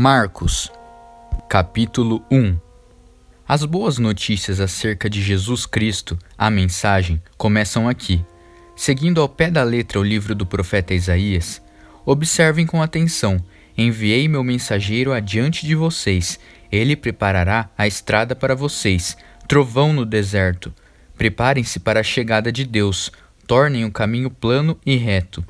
Marcos, capítulo 1. As boas notícias acerca de Jesus Cristo, a mensagem, começam aqui. Seguindo ao pé da letra o livro do profeta Isaías, observem com atenção: enviei meu mensageiro adiante de vocês, ele preparará a estrada para vocês, trovão no deserto. Preparem-se para a chegada de Deus, tornem o caminho plano e reto.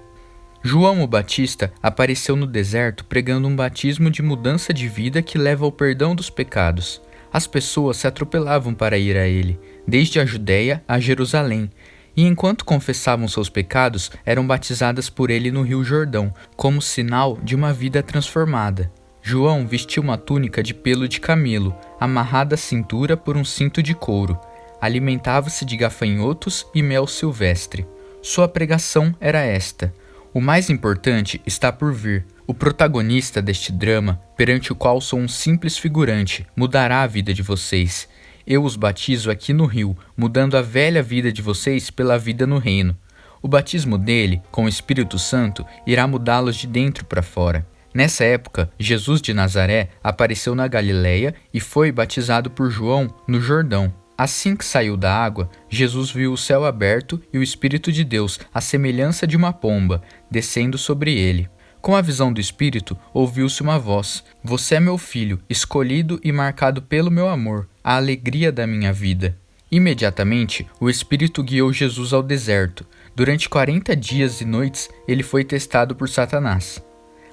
João o Batista apareceu no deserto pregando um batismo de mudança de vida que leva ao perdão dos pecados. As pessoas se atropelavam para ir a ele, desde a Judéia a Jerusalém, e enquanto confessavam seus pecados, eram batizadas por ele no Rio Jordão, como sinal de uma vida transformada. João vestia uma túnica de pelo de camelo, amarrada à cintura por um cinto de couro. Alimentava-se de gafanhotos e mel silvestre. Sua pregação era esta: o mais importante está por vir. O protagonista deste drama, perante o qual sou um simples figurante, mudará a vida de vocês. Eu os batizo aqui no rio, mudando a velha vida de vocês pela vida no reino. O batismo dele, com o Espírito Santo, irá mudá-los de dentro para fora. Nessa época, Jesus de Nazaré apareceu na Galileia e foi batizado por João no Jordão. Assim que saiu da água, Jesus viu o céu aberto e o Espírito de Deus, à semelhança de uma pomba, descendo sobre ele. Com a visão do Espírito, ouviu-se uma voz: Você é meu filho, escolhido e marcado pelo meu amor, a alegria da minha vida. Imediatamente, o Espírito guiou Jesus ao deserto. Durante 40 dias e noites, ele foi testado por Satanás.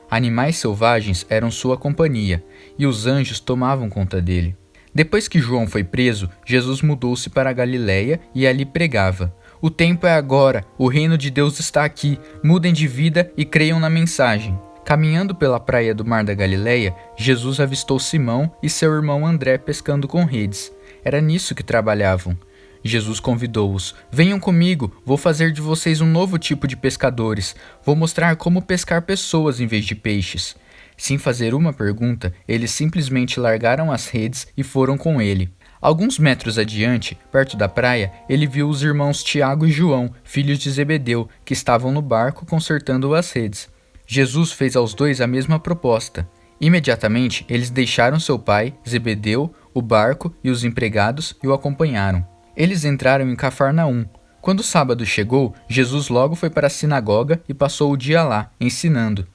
Animais selvagens eram sua companhia, e os anjos tomavam conta dele. Depois que João foi preso, Jesus mudou-se para a Galileia e ali pregava: O tempo é agora, o reino de Deus está aqui, mudem de vida e creiam na mensagem. Caminhando pela praia do mar da Galileia, Jesus avistou Simão e seu irmão André pescando com redes. Era nisso que trabalhavam. Jesus convidou-os: Venham comigo, vou fazer de vocês um novo tipo de pescadores. Vou mostrar como pescar pessoas em vez de peixes. Sem fazer uma pergunta, eles simplesmente largaram as redes e foram com ele. Alguns metros adiante, perto da praia, ele viu os irmãos Tiago e João, filhos de Zebedeu, que estavam no barco consertando as redes. Jesus fez aos dois a mesma proposta. Imediatamente, eles deixaram seu pai, Zebedeu, o barco e os empregados e o acompanharam. Eles entraram em Cafarnaum. Quando o sábado chegou, Jesus logo foi para a sinagoga e passou o dia lá, ensinando.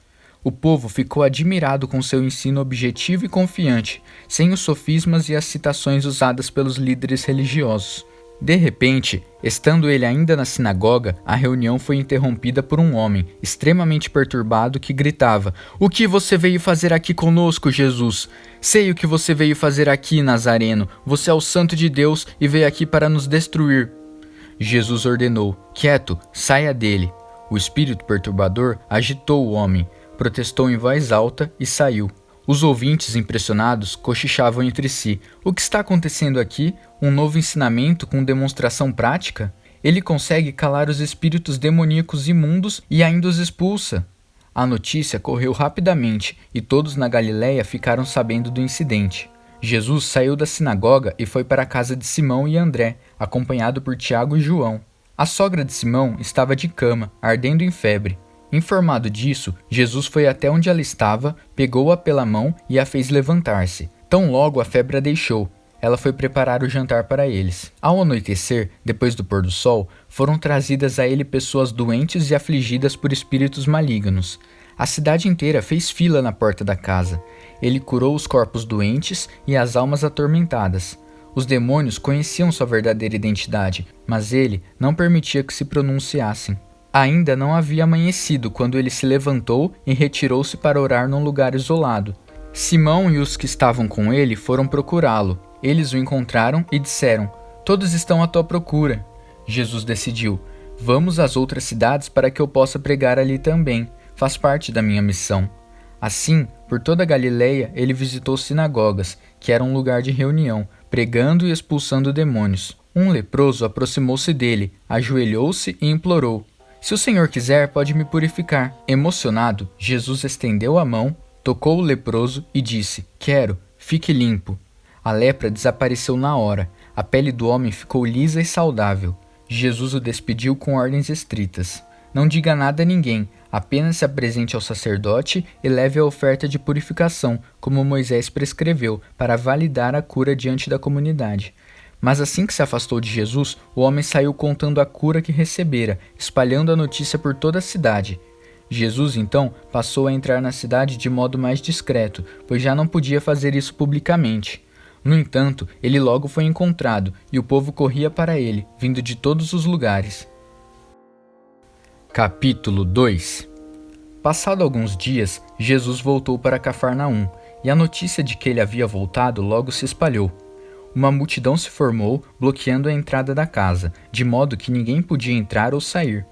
O povo ficou admirado com seu ensino objetivo e confiante, sem os sofismas e as citações usadas pelos líderes religiosos. De repente, estando ele ainda na sinagoga, a reunião foi interrompida por um homem, extremamente perturbado, que gritava: O que você veio fazer aqui conosco, Jesus? Sei o que você veio fazer aqui, Nazareno. Você é o Santo de Deus e veio aqui para nos destruir. Jesus ordenou: Quieto, saia dele. O espírito perturbador agitou o homem, protestou em voz alta e saiu. Os ouvintes, impressionados, cochichavam entre si: O que está acontecendo aqui? Um novo ensinamento com demonstração prática? Ele consegue calar os espíritos demoníacos imundos e ainda os expulsa. A notícia correu rapidamente e todos na Galileia ficaram sabendo do incidente. Jesus saiu da sinagoga e foi para a casa de Simão e André, acompanhado por Tiago e João. A sogra de Simão estava de cama, ardendo em febre. Informado disso, Jesus foi até onde ela estava, pegou-a pela mão e a fez levantar-se. Tão logo a febre a deixou, ela foi preparar o jantar para eles. Ao anoitecer, depois do pôr do sol, foram trazidas a ele pessoas doentes e afligidas por espíritos malignos. A cidade inteira fez fila na porta da casa. Ele curou os corpos doentes e as almas atormentadas. Os demônios conheciam sua verdadeira identidade, mas ele não permitia que se pronunciassem. Ainda não havia amanhecido quando ele se levantou e retirou-se para orar num lugar isolado. Simão e os que estavam com ele foram procurá-lo. Eles o encontraram e disseram: Todos estão à tua procura. Jesus decidiu: Vamos às outras cidades para que eu possa pregar ali também. Faz parte da minha missão. Assim, por toda a Galileia, ele visitou sinagogas, que era um lugar de reunião, pregando e expulsando demônios. Um leproso aproximou-se dele, ajoelhou-se e implorou: Se o Senhor quiser, pode me purificar. Emocionado, Jesus estendeu a mão, tocou o leproso e disse: Quero, fique limpo. A lepra desapareceu na hora. A pele do homem ficou lisa e saudável. Jesus o despediu com ordens estritas: Não diga nada a ninguém, apenas se apresente ao sacerdote e leve a oferta de purificação, como Moisés prescreveu, para validar a cura diante da comunidade. Mas assim que se afastou de Jesus, o homem saiu contando a cura que recebera, espalhando a notícia por toda a cidade. Jesus, então, passou a entrar na cidade de modo mais discreto, pois já não podia fazer isso publicamente. No entanto, ele logo foi encontrado, e o povo corria para ele, vindo de todos os lugares. Capítulo 2. Passado alguns dias, Jesus voltou para Cafarnaum, e a notícia de que ele havia voltado logo se espalhou. Uma multidão se formou, bloqueando a entrada da casa, de modo que ninguém podia entrar ou sair.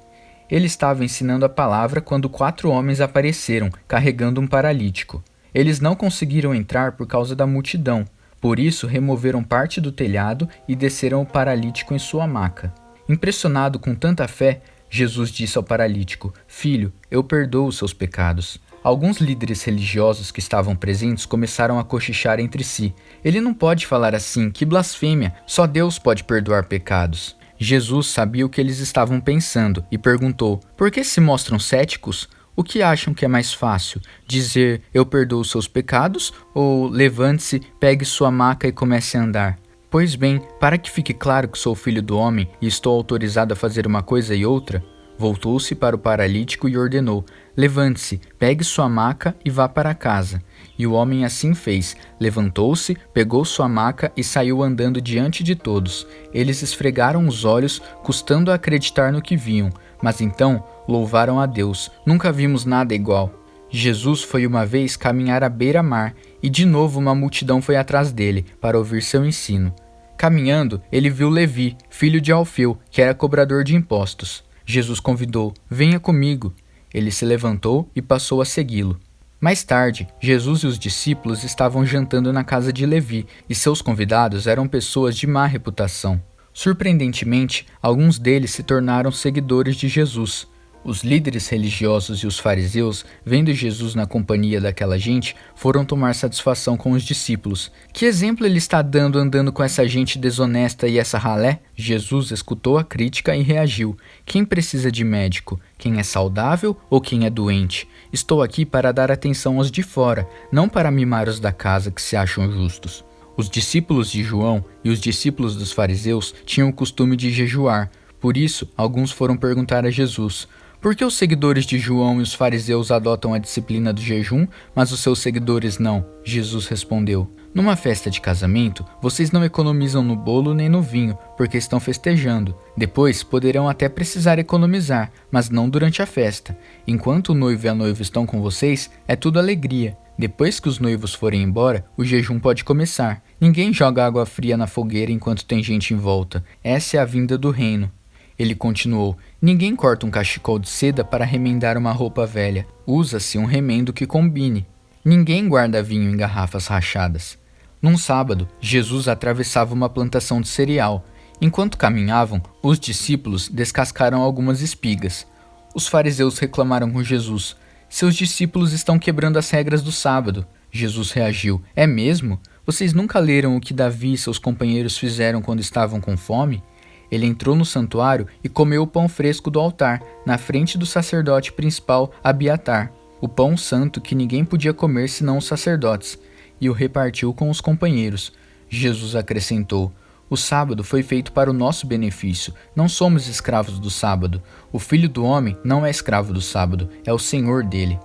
Ele estava ensinando a palavra quando 4 homens apareceram, carregando um paralítico. Eles não conseguiram entrar por causa da multidão, por isso removeram parte do telhado e desceram o paralítico em sua maca. Impressionado com tanta fé, Jesus disse ao paralítico: "Filho, eu perdoo os seus pecados." Alguns líderes religiosos que estavam presentes começaram a cochichar entre si. Ele não pode falar assim, que blasfêmia, só Deus pode perdoar pecados. Jesus sabia o que eles estavam pensando e perguntou: por que se mostram céticos? O que acham que é mais fácil? Dizer eu perdoo os seus pecados ou levante-se, pegue sua maca e comece a andar? Pois bem, para que fique claro que sou filho do homem e estou autorizado a fazer uma coisa e outra, voltou-se para o paralítico e ordenou: levante-se, pegue sua maca e vá para casa. E o homem assim fez, levantou-se, pegou sua maca e saiu andando diante de todos. Eles esfregaram os olhos, custando a acreditar no que viam, mas então louvaram a Deus. Nunca vimos nada igual. Jesus foi uma vez caminhar à beira-mar, e de novo uma multidão foi atrás dele, para ouvir seu ensino. Caminhando, ele viu Levi, filho de Alfeu, que era cobrador de impostos. Jesus convidou: venha comigo. Ele se levantou e passou a segui-lo. Mais tarde, Jesus e os discípulos estavam jantando na casa de Levi, e seus convidados eram pessoas de má reputação. Surpreendentemente, alguns deles se tornaram seguidores de Jesus. Os líderes religiosos e os fariseus, vendo Jesus na companhia daquela gente, foram tomar satisfação com os discípulos. Que exemplo ele está dando andando com essa gente desonesta e essa ralé? Jesus escutou a crítica e reagiu: quem precisa de médico? Quem é saudável ou quem é doente? Estou aqui para dar atenção aos de fora, não para mimar os da casa que se acham justos. Os discípulos de João e os discípulos dos fariseus tinham o costume de jejuar. Por isso, alguns foram perguntar a Jesus: por que os seguidores de João e os fariseus adotam a disciplina do jejum, mas os seus seguidores não? Jesus respondeu: numa festa de casamento, vocês não economizam no bolo nem no vinho, porque estão festejando. Depois poderão até precisar economizar, mas não durante a festa. Enquanto o noivo e a noiva estão com vocês, é tudo alegria. Depois que os noivos forem embora, o jejum pode começar. Ninguém joga água fria na fogueira enquanto tem gente em volta. Essa é a vinda do reino. Ele continuou: ninguém corta um cachecol de seda para remendar uma roupa velha. Usa-se um remendo que combine. Ninguém guarda vinho em garrafas rachadas. Num sábado, Jesus atravessava uma plantação de cereal. Enquanto caminhavam, os discípulos descascaram algumas espigas. Os fariseus reclamaram com Jesus: seus discípulos estão quebrando as regras do sábado. Jesus reagiu: é mesmo? Vocês nunca leram o que Davi e seus companheiros fizeram quando estavam com fome? Ele entrou no santuário e comeu o pão fresco do altar, na frente do sacerdote principal Abiatar, o pão santo que ninguém podia comer senão os sacerdotes, e o repartiu com os companheiros. Jesus acrescentou: o sábado foi feito para o nosso benefício, não somos escravos do sábado. O Filho do Homem não é escravo do sábado, é o Senhor dele.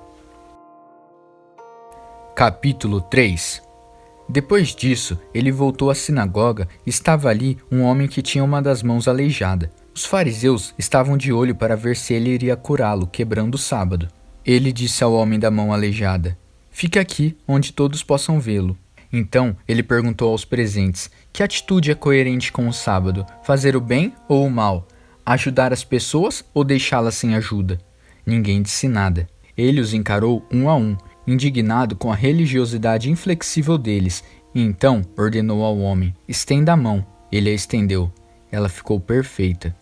Capítulo 3. Depois disso, ele voltou à sinagoga e estava ali um homem que tinha uma das mãos aleijada. Os fariseus estavam de olho para ver se ele iria curá-lo, quebrando o sábado. Ele disse ao homem da mão aleijada: fique aqui, onde todos possam vê-lo. Então, ele perguntou aos presentes: que atitude é coerente com o sábado? Fazer o bem ou o mal? Ajudar as pessoas ou deixá-las sem ajuda? Ninguém disse nada. Ele os encarou um a um, indignado com a religiosidade inflexível deles, e então ordenou ao homem: estenda a mão. Ele a estendeu. Ela ficou perfeita.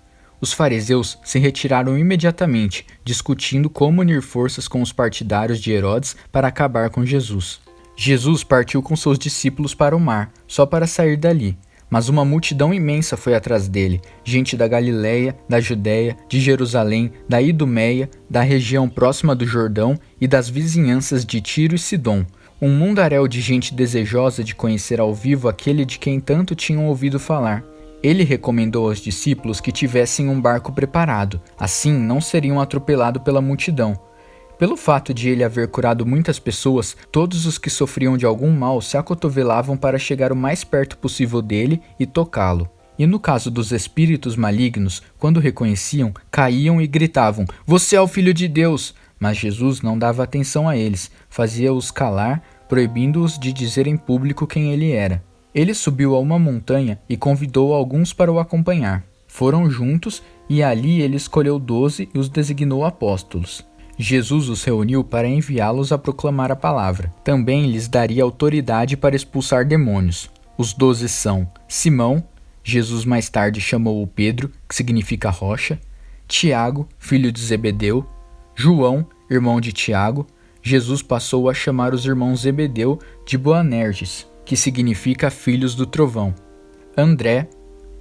Os fariseus se retiraram imediatamente, discutindo como unir forças com os partidários de Herodes para acabar com Jesus. Jesus partiu com seus discípulos para o mar, só para sair dali. Mas uma multidão imensa foi atrás dele, gente da Galiléia, da Judéia, de Jerusalém, da Idumeia, da região próxima do Jordão e das vizinhanças de Tiro e Sidom. Um mundaréu de gente desejosa de conhecer ao vivo aquele de quem tanto tinham ouvido falar. Ele recomendou aos discípulos que tivessem um barco preparado, assim não seriam atropelados pela multidão. Pelo fato de ele haver curado muitas pessoas, todos os que sofriam de algum mal se acotovelavam para chegar o mais perto possível dele e tocá-lo. E no caso dos espíritos malignos, quando reconheciam, caíam e gritavam: "Você é o Filho de Deus!" Mas Jesus não dava atenção a eles, fazia-os calar, proibindo-os de dizer em público quem ele era. Ele subiu a uma montanha e convidou alguns para o acompanhar. Foram juntos e ali ele escolheu 12 e os designou apóstolos. Jesus os reuniu para enviá-los a proclamar a palavra. Também lhes daria autoridade para expulsar demônios. Os 12 são Simão, Jesus mais tarde chamou-o Pedro, que significa rocha, Tiago, filho de Zebedeu, João, irmão de Tiago. Jesus passou a chamar os irmãos Zebedeu de Boanerges, que significa filhos do trovão, André,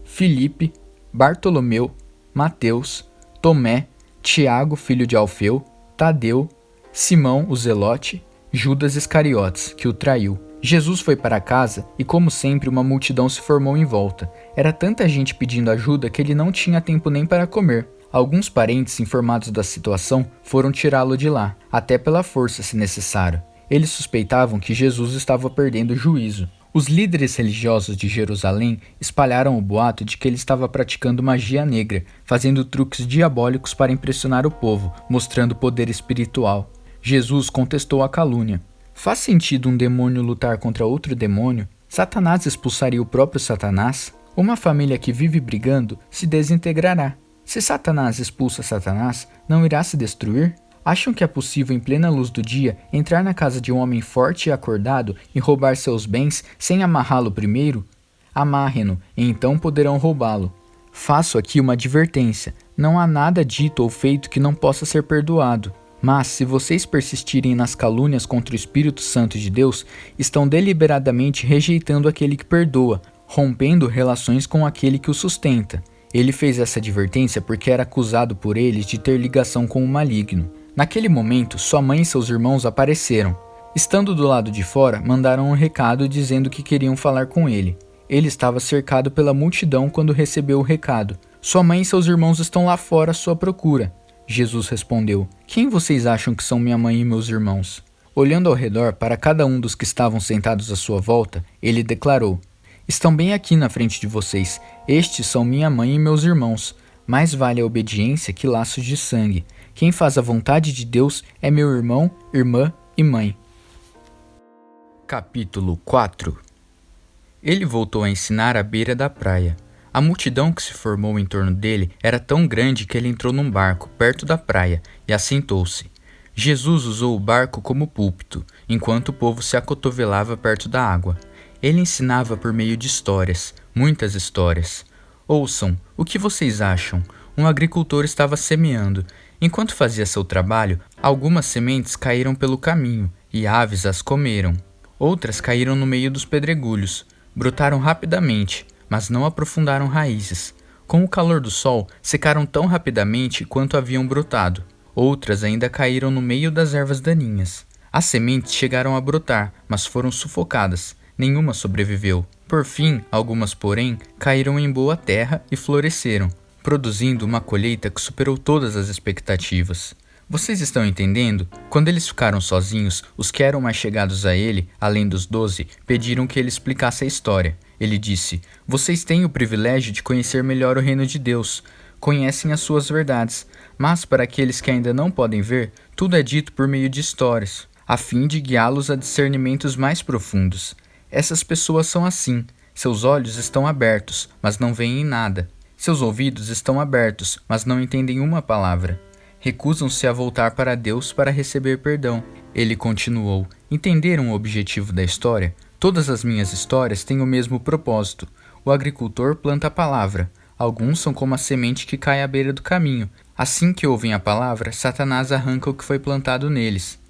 Filipe, Bartolomeu, Mateus, Tomé, Tiago, filho de Alfeu, Tadeu, Simão, o Zelote, Judas Iscariotes, que o traiu. Jesus foi para casa e, como sempre, uma multidão se formou em volta. Era tanta gente pedindo ajuda que ele não tinha tempo nem para comer. Alguns parentes, informados da situação, foram tirá-lo de lá, até pela força, se necessário. Eles suspeitavam que Jesus estava perdendo o juízo. Os líderes religiosos de Jerusalém espalharam o boato de que ele estava praticando magia negra, fazendo truques diabólicos para impressionar o povo, mostrando poder espiritual. Jesus contestou a calúnia. Faz sentido um demônio lutar contra outro demônio? Satanás expulsaria o próprio Satanás? Uma família que vive brigando se desintegrará. Se Satanás expulsa Satanás, não irá se destruir? Acham que é possível, em plena luz do dia, entrar na casa de um homem forte e acordado e roubar seus bens sem amarrá-lo primeiro? Amarrem-no, e então poderão roubá-lo. Faço aqui uma advertência: não há nada dito ou feito que não possa ser perdoado. Mas, se vocês persistirem nas calúnias contra o Espírito Santo de Deus, estão deliberadamente rejeitando aquele que perdoa, rompendo relações com aquele que o sustenta. Ele fez essa advertência porque era acusado por eles de ter ligação com o maligno. Naquele momento, sua mãe e seus irmãos apareceram. Estando do lado de fora, mandaram um recado dizendo que queriam falar com ele. Ele estava cercado pela multidão quando recebeu o recado. Sua mãe e seus irmãos estão lá fora à sua procura. Jesus respondeu: Quem vocês acham que são minha mãe e meus irmãos? Olhando ao redor para cada um dos que estavam sentados à sua volta, ele declarou: Estão bem aqui na frente de vocês. Estes são minha mãe e meus irmãos. Mais vale a obediência que laços de sangue. Quem faz a vontade de Deus é meu irmão, irmã e mãe. Capítulo 4. Ele voltou a ensinar à beira da praia. A multidão que se formou em torno dele era tão grande que ele entrou num barco perto da praia e assentou-se. Jesus usou o barco como púlpito, enquanto o povo se acotovelava perto da água. Ele ensinava por meio de histórias, muitas histórias. Ouçam, o que vocês acham? Um agricultor estava semeando. Enquanto fazia seu trabalho, algumas sementes caíram pelo caminho e aves as comeram. Outras caíram no meio dos pedregulhos. Brotaram rapidamente, mas não aprofundaram raízes. Com o calor do sol, secaram tão rapidamente quanto haviam brotado. Outras ainda caíram no meio das ervas daninhas. As sementes chegaram a brotar, mas foram sufocadas. Nenhuma sobreviveu. Por fim, algumas, porém, caíram em boa terra e floresceram, produzindo uma colheita que superou todas as expectativas. Vocês estão entendendo? Quando eles ficaram sozinhos, os que eram mais chegados a ele, além dos 12, pediram que ele explicasse a história. Ele disse: Vocês têm o privilégio de conhecer melhor o reino de Deus. Conhecem as suas verdades, mas para aqueles que ainda não podem ver, tudo é dito por meio de histórias, a fim de guiá-los a discernimentos mais profundos. Essas pessoas são assim. Seus olhos estão abertos, mas não veem nada. Seus ouvidos estão abertos, mas não entendem uma palavra. Recusam-se a voltar para Deus para receber perdão. Ele continuou: Entenderam o objetivo da história? Todas as minhas histórias têm o mesmo propósito. O agricultor planta a palavra. Alguns são como a semente que cai à beira do caminho. Assim que ouvem a palavra, Satanás arranca o que foi plantado neles.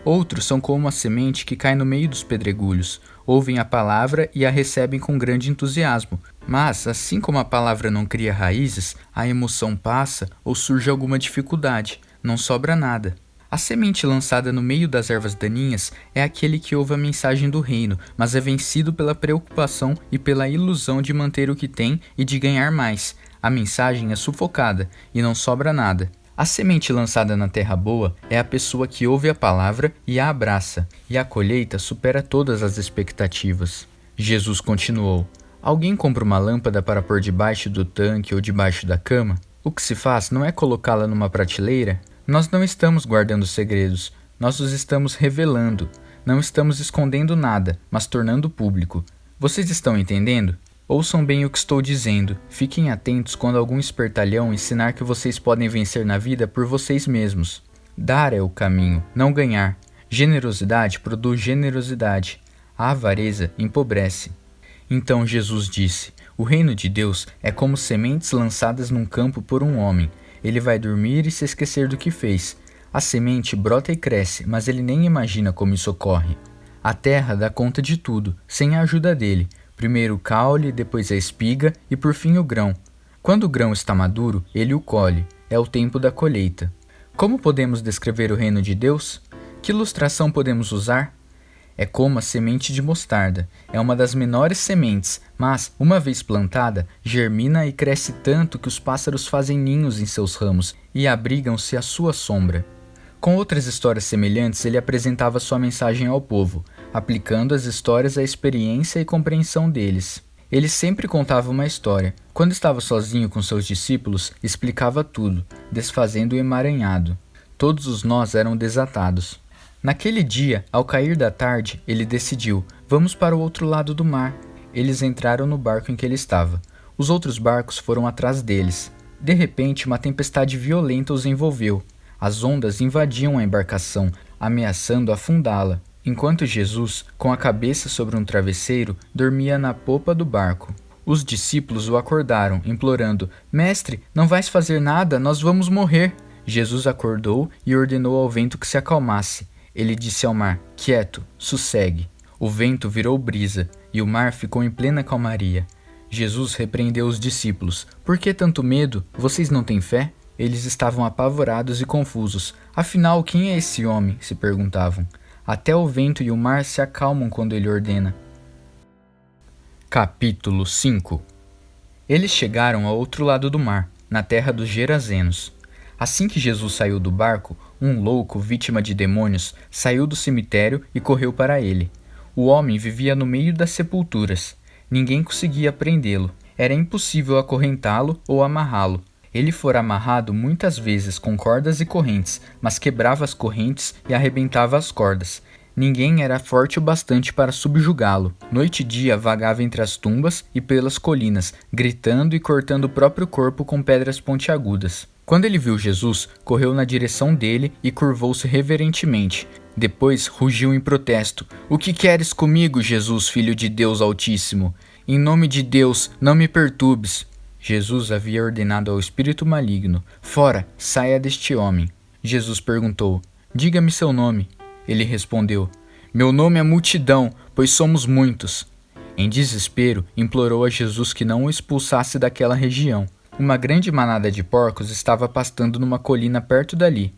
Outros são como a semente que cai no meio dos pedregulhos. Ouvem a palavra e a recebem com grande entusiasmo, Mas, assim como a palavra não cria raízes, a emoção passa ou surge alguma dificuldade, não sobra nada. A semente lançada no meio das ervas daninhas é aquele que ouve a mensagem do reino, mas é vencido pela preocupação e pela ilusão de manter o que tem e de ganhar mais. A mensagem é sufocada e não sobra nada. A semente lançada na terra boa é a pessoa que ouve a palavra e a abraça, e a colheita supera todas as expectativas. Jesus continuou: alguém compra uma lâmpada para pôr debaixo do tanque ou debaixo da cama? O que se faz não é colocá-la numa prateleira? Nós não estamos guardando segredos, nós os estamos revelando. Não estamos escondendo nada, mas tornando público. Vocês estão entendendo? Ouçam bem o que estou dizendo. Fiquem atentos quando algum espertalhão ensinar que vocês podem vencer na vida por vocês mesmos. Dar é o caminho, não ganhar. Generosidade produz generosidade. A avareza empobrece. Então Jesus disse: o reino de Deus é como sementes lançadas num campo por um homem. Ele vai dormir e se esquecer do que fez. A semente brota e cresce, mas ele nem imagina como isso ocorre. A terra dá conta de tudo, sem a ajuda dele. Primeiro o caule, depois a espiga e por fim o grão. Quando o grão está maduro, ele o colhe. É o tempo da colheita. Como podemos descrever o reino de Deus? Que ilustração podemos usar? É como a semente de mostarda. É uma das menores sementes, mas, uma vez plantada, germina e cresce tanto que os pássaros fazem ninhos em seus ramos e abrigam-se à sua sombra. Com outras histórias semelhantes, ele apresentava sua mensagem ao povo, aplicando as histórias à experiência e compreensão deles. Ele sempre contava uma história. Quando estava sozinho com seus discípulos, explicava tudo, desfazendo o emaranhado. Todos os nós eram desatados. Naquele dia, ao cair da tarde, ele decidiu: vamos para o outro lado do mar. Eles entraram no barco em que ele estava. Os outros barcos foram atrás deles. De repente, uma tempestade violenta os envolveu. As ondas invadiam a embarcação, ameaçando afundá-la, enquanto Jesus, com a cabeça sobre um travesseiro, dormia na popa do barco. Os discípulos o acordaram, implorando: mestre, não vais fazer nada, nós vamos morrer. Jesus acordou e ordenou ao vento que se acalmasse. Ele disse ao mar: quieto, sossegue. O vento virou brisa, e o mar ficou em plena calmaria. Jesus repreendeu os discípulos: por que tanto medo? Vocês não têm fé? Eles estavam apavorados e confusos. Afinal, quem é esse homem? Se perguntavam. Até o vento e o mar se acalmam quando ele ordena. Capítulo 5. Eles chegaram ao outro lado do mar, na terra dos Gerazenos. Assim que Jesus saiu do barco, um louco, vítima de demônios, saiu do cemitério e correu para ele. O homem vivia no meio das sepulturas. Ninguém conseguia prendê-lo. Era impossível acorrentá-lo ou amarrá-lo. Ele fora amarrado muitas vezes com cordas e correntes, mas quebrava as correntes e arrebentava as cordas. Ninguém era forte o bastante para subjugá-lo. Noite e dia vagava entre as tumbas e pelas colinas, gritando e cortando o próprio corpo com pedras pontiagudas. Quando ele viu Jesus, correu na direção dele e curvou-se reverentemente. Depois rugiu em protesto: o que queres comigo, Jesus, filho de Deus Altíssimo? Em nome de Deus, não me perturbes. Jesus havia ordenado ao espírito maligno: fora, saia deste homem. Jesus perguntou: diga-me seu nome. Ele respondeu: meu nome é Multidão, pois somos muitos. Em desespero, implorou a Jesus que não o expulsasse daquela região. Uma grande manada de porcos estava pastando numa colina perto dali.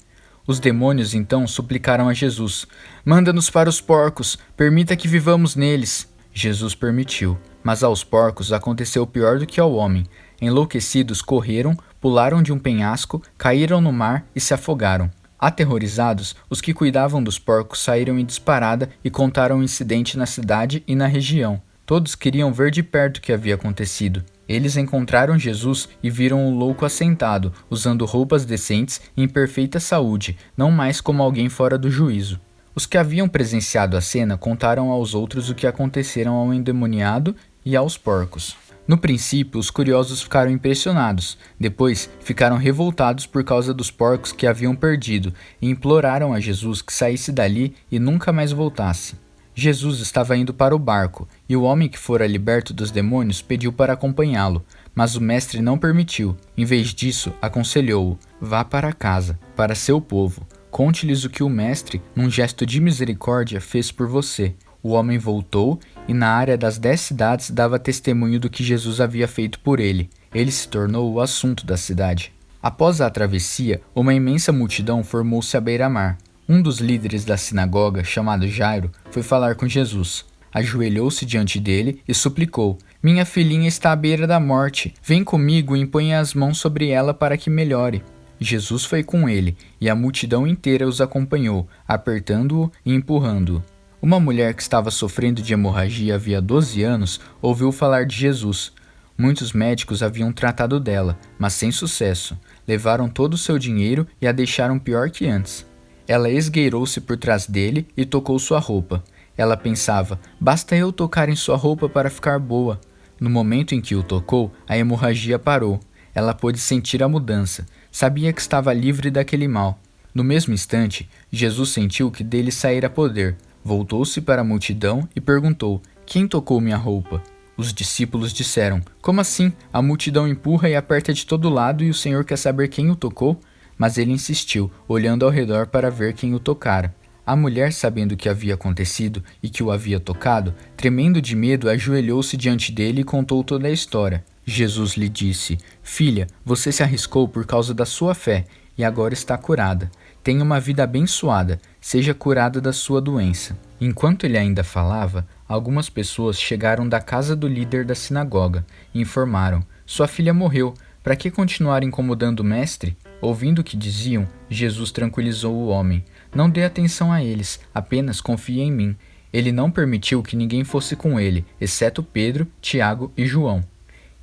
Os demônios então suplicaram a Jesus: manda-nos para os porcos, permita que vivamos neles. Jesus permitiu, mas aos porcos aconteceu pior do que ao homem. Enlouquecidos, correram, pularam de um penhasco, caíram no mar e se afogaram. Aterrorizados, os que cuidavam dos porcos saíram em disparada e contaram o incidente na cidade e na região. Todos queriam ver de perto o que havia acontecido. Eles encontraram Jesus e viram o louco assentado, usando roupas decentes e em perfeita saúde, não mais como alguém fora do juízo. Os que haviam presenciado a cena contaram aos outros o que aconteceram ao endemoniado e aos porcos. No princípio, os curiosos ficaram impressionados. Depois, ficaram revoltados por causa dos porcos que haviam perdido e imploraram a Jesus que saísse dali e nunca mais voltasse. Jesus estava indo para o barco, e o homem que fora liberto dos demônios pediu para acompanhá-lo, mas o mestre não permitiu. Em vez disso, aconselhou-o: vá para casa, para seu povo. Conte-lhes o que o mestre, num gesto de misericórdia, fez por você. O homem voltou e na área das 10 cidades dava testemunho do que Jesus havia feito por ele. Ele se tornou o assunto da cidade. Após a travessia, uma imensa multidão formou-se à beira-mar. Um dos líderes da sinagoga, chamado Jairo, foi falar com Jesus. Ajoelhou-se diante dele e suplicou: "Minha filhinha está à beira da morte. Vem comigo e imponha as mãos sobre ela para que melhore." Jesus foi com ele, e a multidão inteira os acompanhou, apertando-o e empurrando-o. Uma mulher que estava sofrendo de hemorragia havia 12 anos ouviu falar de Jesus. Muitos médicos haviam tratado dela, mas sem sucesso. Levaram todo o seu dinheiro e a deixaram pior que antes. Ela esgueirou-se por trás dele e tocou sua roupa. Ela pensava: basta eu tocar em sua roupa para ficar boa. No momento em que o tocou, a hemorragia parou. Ela pôde sentir a mudança. Sabia que estava livre daquele mal. No mesmo instante, Jesus sentiu que dele saíra poder. Voltou-se para a multidão e perguntou: "Quem tocou minha roupa?" Os discípulos disseram: "Como assim? A multidão empurra e aperta de todo lado e o Senhor quer saber quem o tocou?" Mas ele insistiu, olhando ao redor para ver quem o tocara. A mulher, sabendo o que havia acontecido e que o havia tocado, tremendo de medo, ajoelhou-se diante dele e contou toda a história. Jesus lhe disse: "Filha, você se arriscou por causa da sua fé e agora está curada. Tenha uma vida abençoada, seja curada da sua doença." Enquanto ele ainda falava, algumas pessoas chegaram da casa do líder da sinagoga e informaram: "Sua filha morreu, para que continuar incomodando o mestre?" Ouvindo o que diziam, Jesus tranquilizou o homem: "Não dê atenção a eles, apenas confie em mim." Ele não permitiu que ninguém fosse com ele, exceto Pedro, Tiago e João.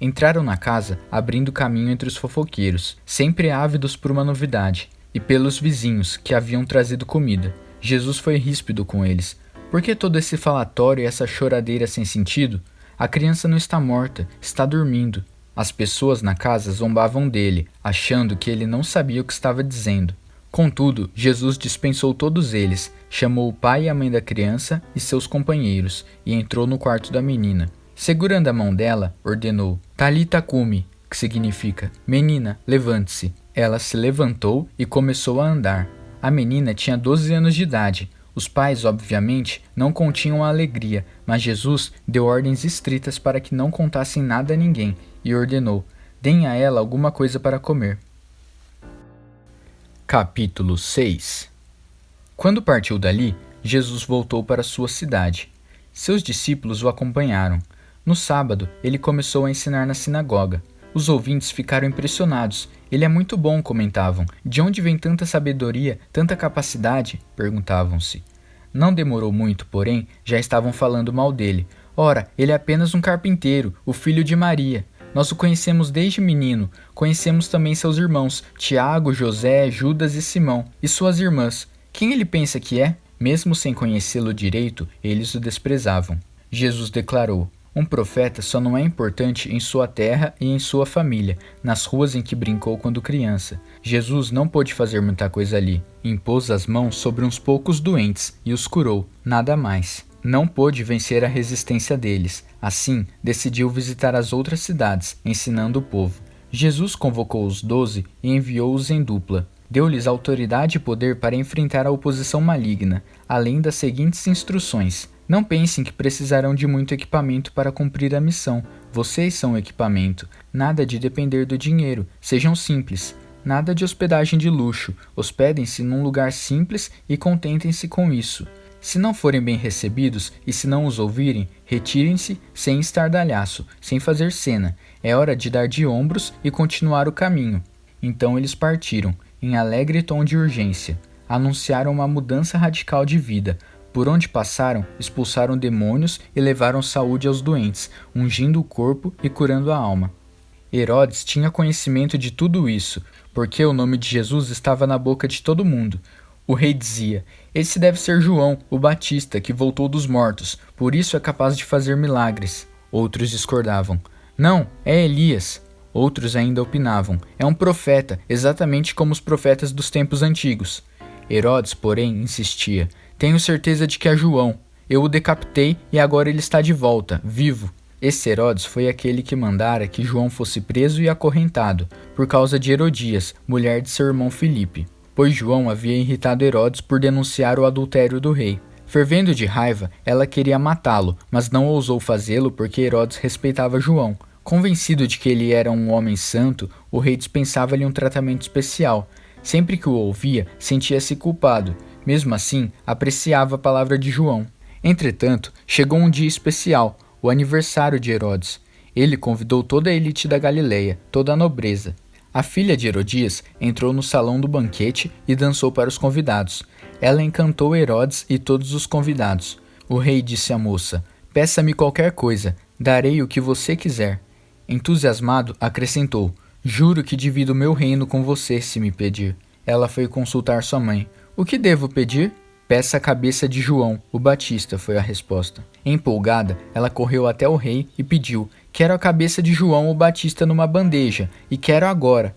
Entraram na casa, abrindo caminho entre os fofoqueiros, sempre ávidos por uma novidade, e pelos vizinhos, que haviam trazido comida. Jesus foi ríspido com eles. "Por que todo esse falatório e essa choradeira sem sentido? A criança não está morta, está dormindo." As pessoas na casa zombavam dele, achando que ele não sabia o que estava dizendo. Contudo, Jesus dispensou todos eles, chamou o pai e a mãe da criança e seus companheiros, e entrou no quarto da menina. Segurando a mão dela, ordenou: "Talita cumi", que significa: "Menina, levante-se." Ela se levantou e começou a andar. A menina tinha 12 anos de idade. Os pais, obviamente, não continham a alegria, mas Jesus deu ordens estritas para que não contassem nada a ninguém e ordenou: "Deem a ela alguma coisa para comer." Capítulo 6. Quando partiu dali, Jesus voltou para sua cidade. Seus discípulos o acompanharam. No sábado, ele começou a ensinar na sinagoga. Os ouvintes ficaram impressionados. "Ele é muito bom", comentavam. "De onde vem tanta sabedoria, tanta capacidade?" perguntavam-se. Não demorou muito, porém, já estavam falando mal dele. "Ora, ele é apenas um carpinteiro, o filho de Maria. Nós o conhecemos desde menino. Conhecemos também seus irmãos, Tiago, José, Judas e Simão, e suas irmãs. Quem ele pensa que é?" Mesmo sem conhecê-lo direito, eles o desprezavam. Jesus declarou: "Um profeta só não é importante em sua terra e em sua família, nas ruas em que brincou quando criança." Jesus não pôde fazer muita coisa ali. Impôs as mãos sobre uns poucos doentes e os curou, nada mais. Não pôde vencer a resistência deles. Assim, decidiu visitar as outras cidades, ensinando o povo. Jesus convocou os 12 e enviou-os em dupla. Deu-lhes autoridade e poder para enfrentar a oposição maligna, além das seguintes instruções: "Não pensem que precisarão de muito equipamento para cumprir a missão. Vocês são o equipamento. Nada de depender do dinheiro. Sejam simples. Nada de hospedagem de luxo. Hospedem-se num lugar simples e contentem-se com isso. Se não forem bem recebidos e se não os ouvirem, retirem-se sem estardalhaço, sem fazer cena. É hora de dar de ombros e continuar o caminho." Então eles partiram, em alegre tom de urgência. Anunciaram uma mudança radical de vida. Por onde passaram, expulsaram demônios e levaram saúde aos doentes, ungindo o corpo e curando a alma. Herodes tinha conhecimento de tudo isso, porque o nome de Jesus estava na boca de todo mundo. O rei dizia: "Esse deve ser João, o Batista, que voltou dos mortos, por isso é capaz de fazer milagres." Outros discordavam: "Não, é Elias." Outros ainda opinavam: "É um profeta, exatamente como os profetas dos tempos antigos." Herodes, porém, insistia: "Tenho certeza de que é João. Eu o decapitei e agora ele está de volta, vivo." Esse Herodes foi aquele que mandara que João fosse preso e acorrentado, por causa de Herodias, mulher de seu irmão Filipe, pois João havia irritado Herodes por denunciar o adultério do rei. Fervendo de raiva, ela queria matá-lo, mas não ousou fazê-lo porque Herodes respeitava João. Convencido de que ele era um homem santo, o rei dispensava-lhe um tratamento especial. Sempre que o ouvia, sentia-se culpado. Mesmo assim, apreciava a palavra de João. Entretanto, chegou um dia especial, o aniversário de Herodes. Ele convidou toda a elite da Galileia, toda a nobreza. A filha de Herodias entrou no salão do banquete e dançou para os convidados. Ela encantou Herodes e todos os convidados. O rei disse à moça: "Peça-me qualquer coisa, darei o que você quiser." Entusiasmado, acrescentou: "Juro que divido meu reino com você se me pedir." Ela foi consultar sua mãe. "O que devo pedir?" "Peça a cabeça de João, o Batista", foi a resposta. Empolgada, ela correu até o rei e pediu: "Quero a cabeça de João o Batista numa bandeja, e quero agora."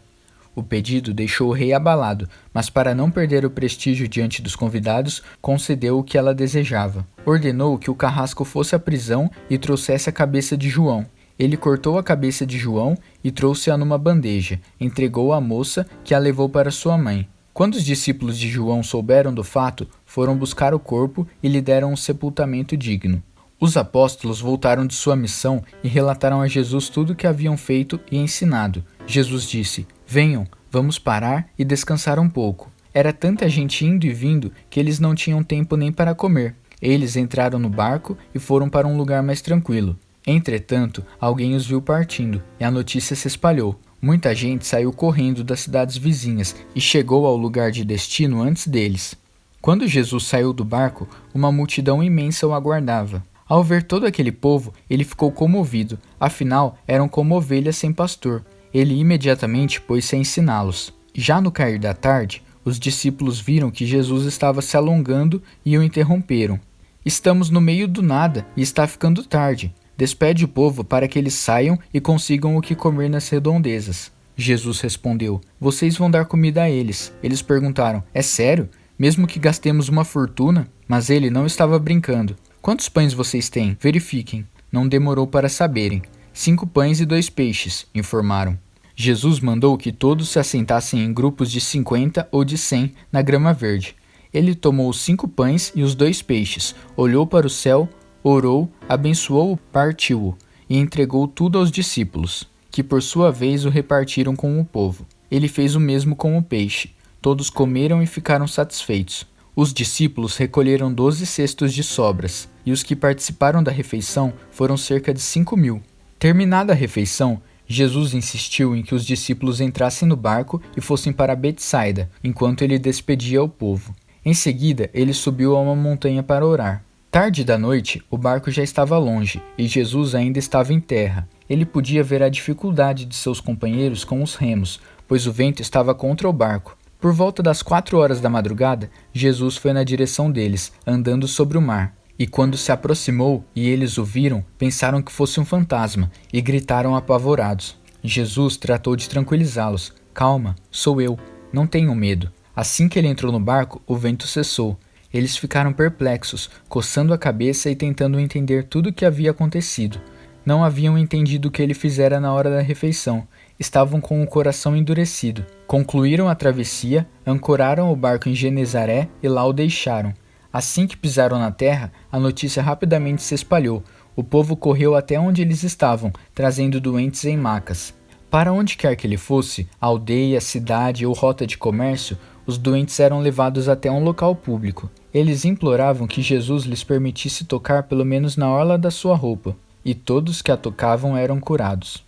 O pedido deixou o rei abalado, mas para não perder o prestígio diante dos convidados, concedeu o que ela desejava. Ordenou que o carrasco fosse à prisão e trouxesse a cabeça de João. Ele cortou a cabeça de João e trouxe-a numa bandeja, entregou-a à moça, que a levou para sua mãe. Quando os discípulos de João souberam do fato, foram buscar o corpo e lhe deram um sepultamento digno. Os apóstolos voltaram de sua missão e relataram a Jesus tudo o que haviam feito e ensinado. Jesus disse: "Venham, vamos parar e descansar um pouco." Era tanta gente indo e vindo que eles não tinham tempo nem para comer. Eles entraram no barco e foram para um lugar mais tranquilo. Entretanto, alguém os viu partindo e a notícia se espalhou. Muita gente saiu correndo das cidades vizinhas e chegou ao lugar de destino antes deles. Quando Jesus saiu do barco, uma multidão imensa o aguardava. Ao ver todo aquele povo, ele ficou comovido, afinal eram como ovelhas sem pastor. Ele imediatamente pôs-se a ensiná-los. Já no cair da tarde, os discípulos viram que Jesus estava se alongando e o interromperam. "Estamos no meio do nada e está ficando tarde. Despede o povo para que eles saiam e consigam o que comer nas redondezas." Jesus respondeu: "Vocês vão dar comida a eles." Eles perguntaram: "É sério? Mesmo que gastemos uma fortuna?" Mas ele não estava brincando. "Quantos pães vocês têm? Verifiquem." Não demorou para saberem. 5 pães e 2 peixes, informaram. Jesus mandou que todos se assentassem em grupos de 50 ou de 100 na grama verde. Ele tomou os 5 pães e os 2 peixes, olhou para o céu, orou, abençoou-o, partiu-o e entregou tudo aos discípulos, que por sua vez o repartiram com o povo. Ele fez o mesmo com o peixe. Todos comeram e ficaram satisfeitos. Os discípulos recolheram 12 cestos de sobras, e os que participaram da refeição foram cerca de 5.000. Terminada a refeição, Jesus insistiu em que os discípulos entrassem no barco e fossem para Betsaida, enquanto ele despedia o povo. Em seguida, ele subiu a uma montanha para orar. Tarde da noite, o barco já estava longe, e Jesus ainda estava em terra. Ele podia ver a dificuldade de seus companheiros com os remos, pois o vento estava contra o barco. Por volta das 4 horas da madrugada, Jesus foi na direção deles, andando sobre o mar. E quando se aproximou e eles o viram, pensaram que fosse um fantasma e gritaram apavorados. Jesus tratou de tranquilizá-los. "Calma, sou eu, não tenham medo." Assim que ele entrou no barco, o vento cessou. Eles ficaram perplexos, coçando a cabeça e tentando entender tudo o que havia acontecido. Não haviam entendido o que ele fizera na hora da refeição. Estavam com o coração endurecido. Concluíram a travessia, ancoraram o barco em Genezaré e lá o deixaram. Assim que pisaram na terra, a notícia rapidamente se espalhou. O povo correu até onde eles estavam, trazendo doentes em macas. Para onde quer que ele fosse, aldeia, cidade ou rota de comércio, os doentes eram levados até um local público. Eles imploravam que Jesus lhes permitisse tocar pelo menos na orla da sua roupa, e todos que a tocavam eram curados.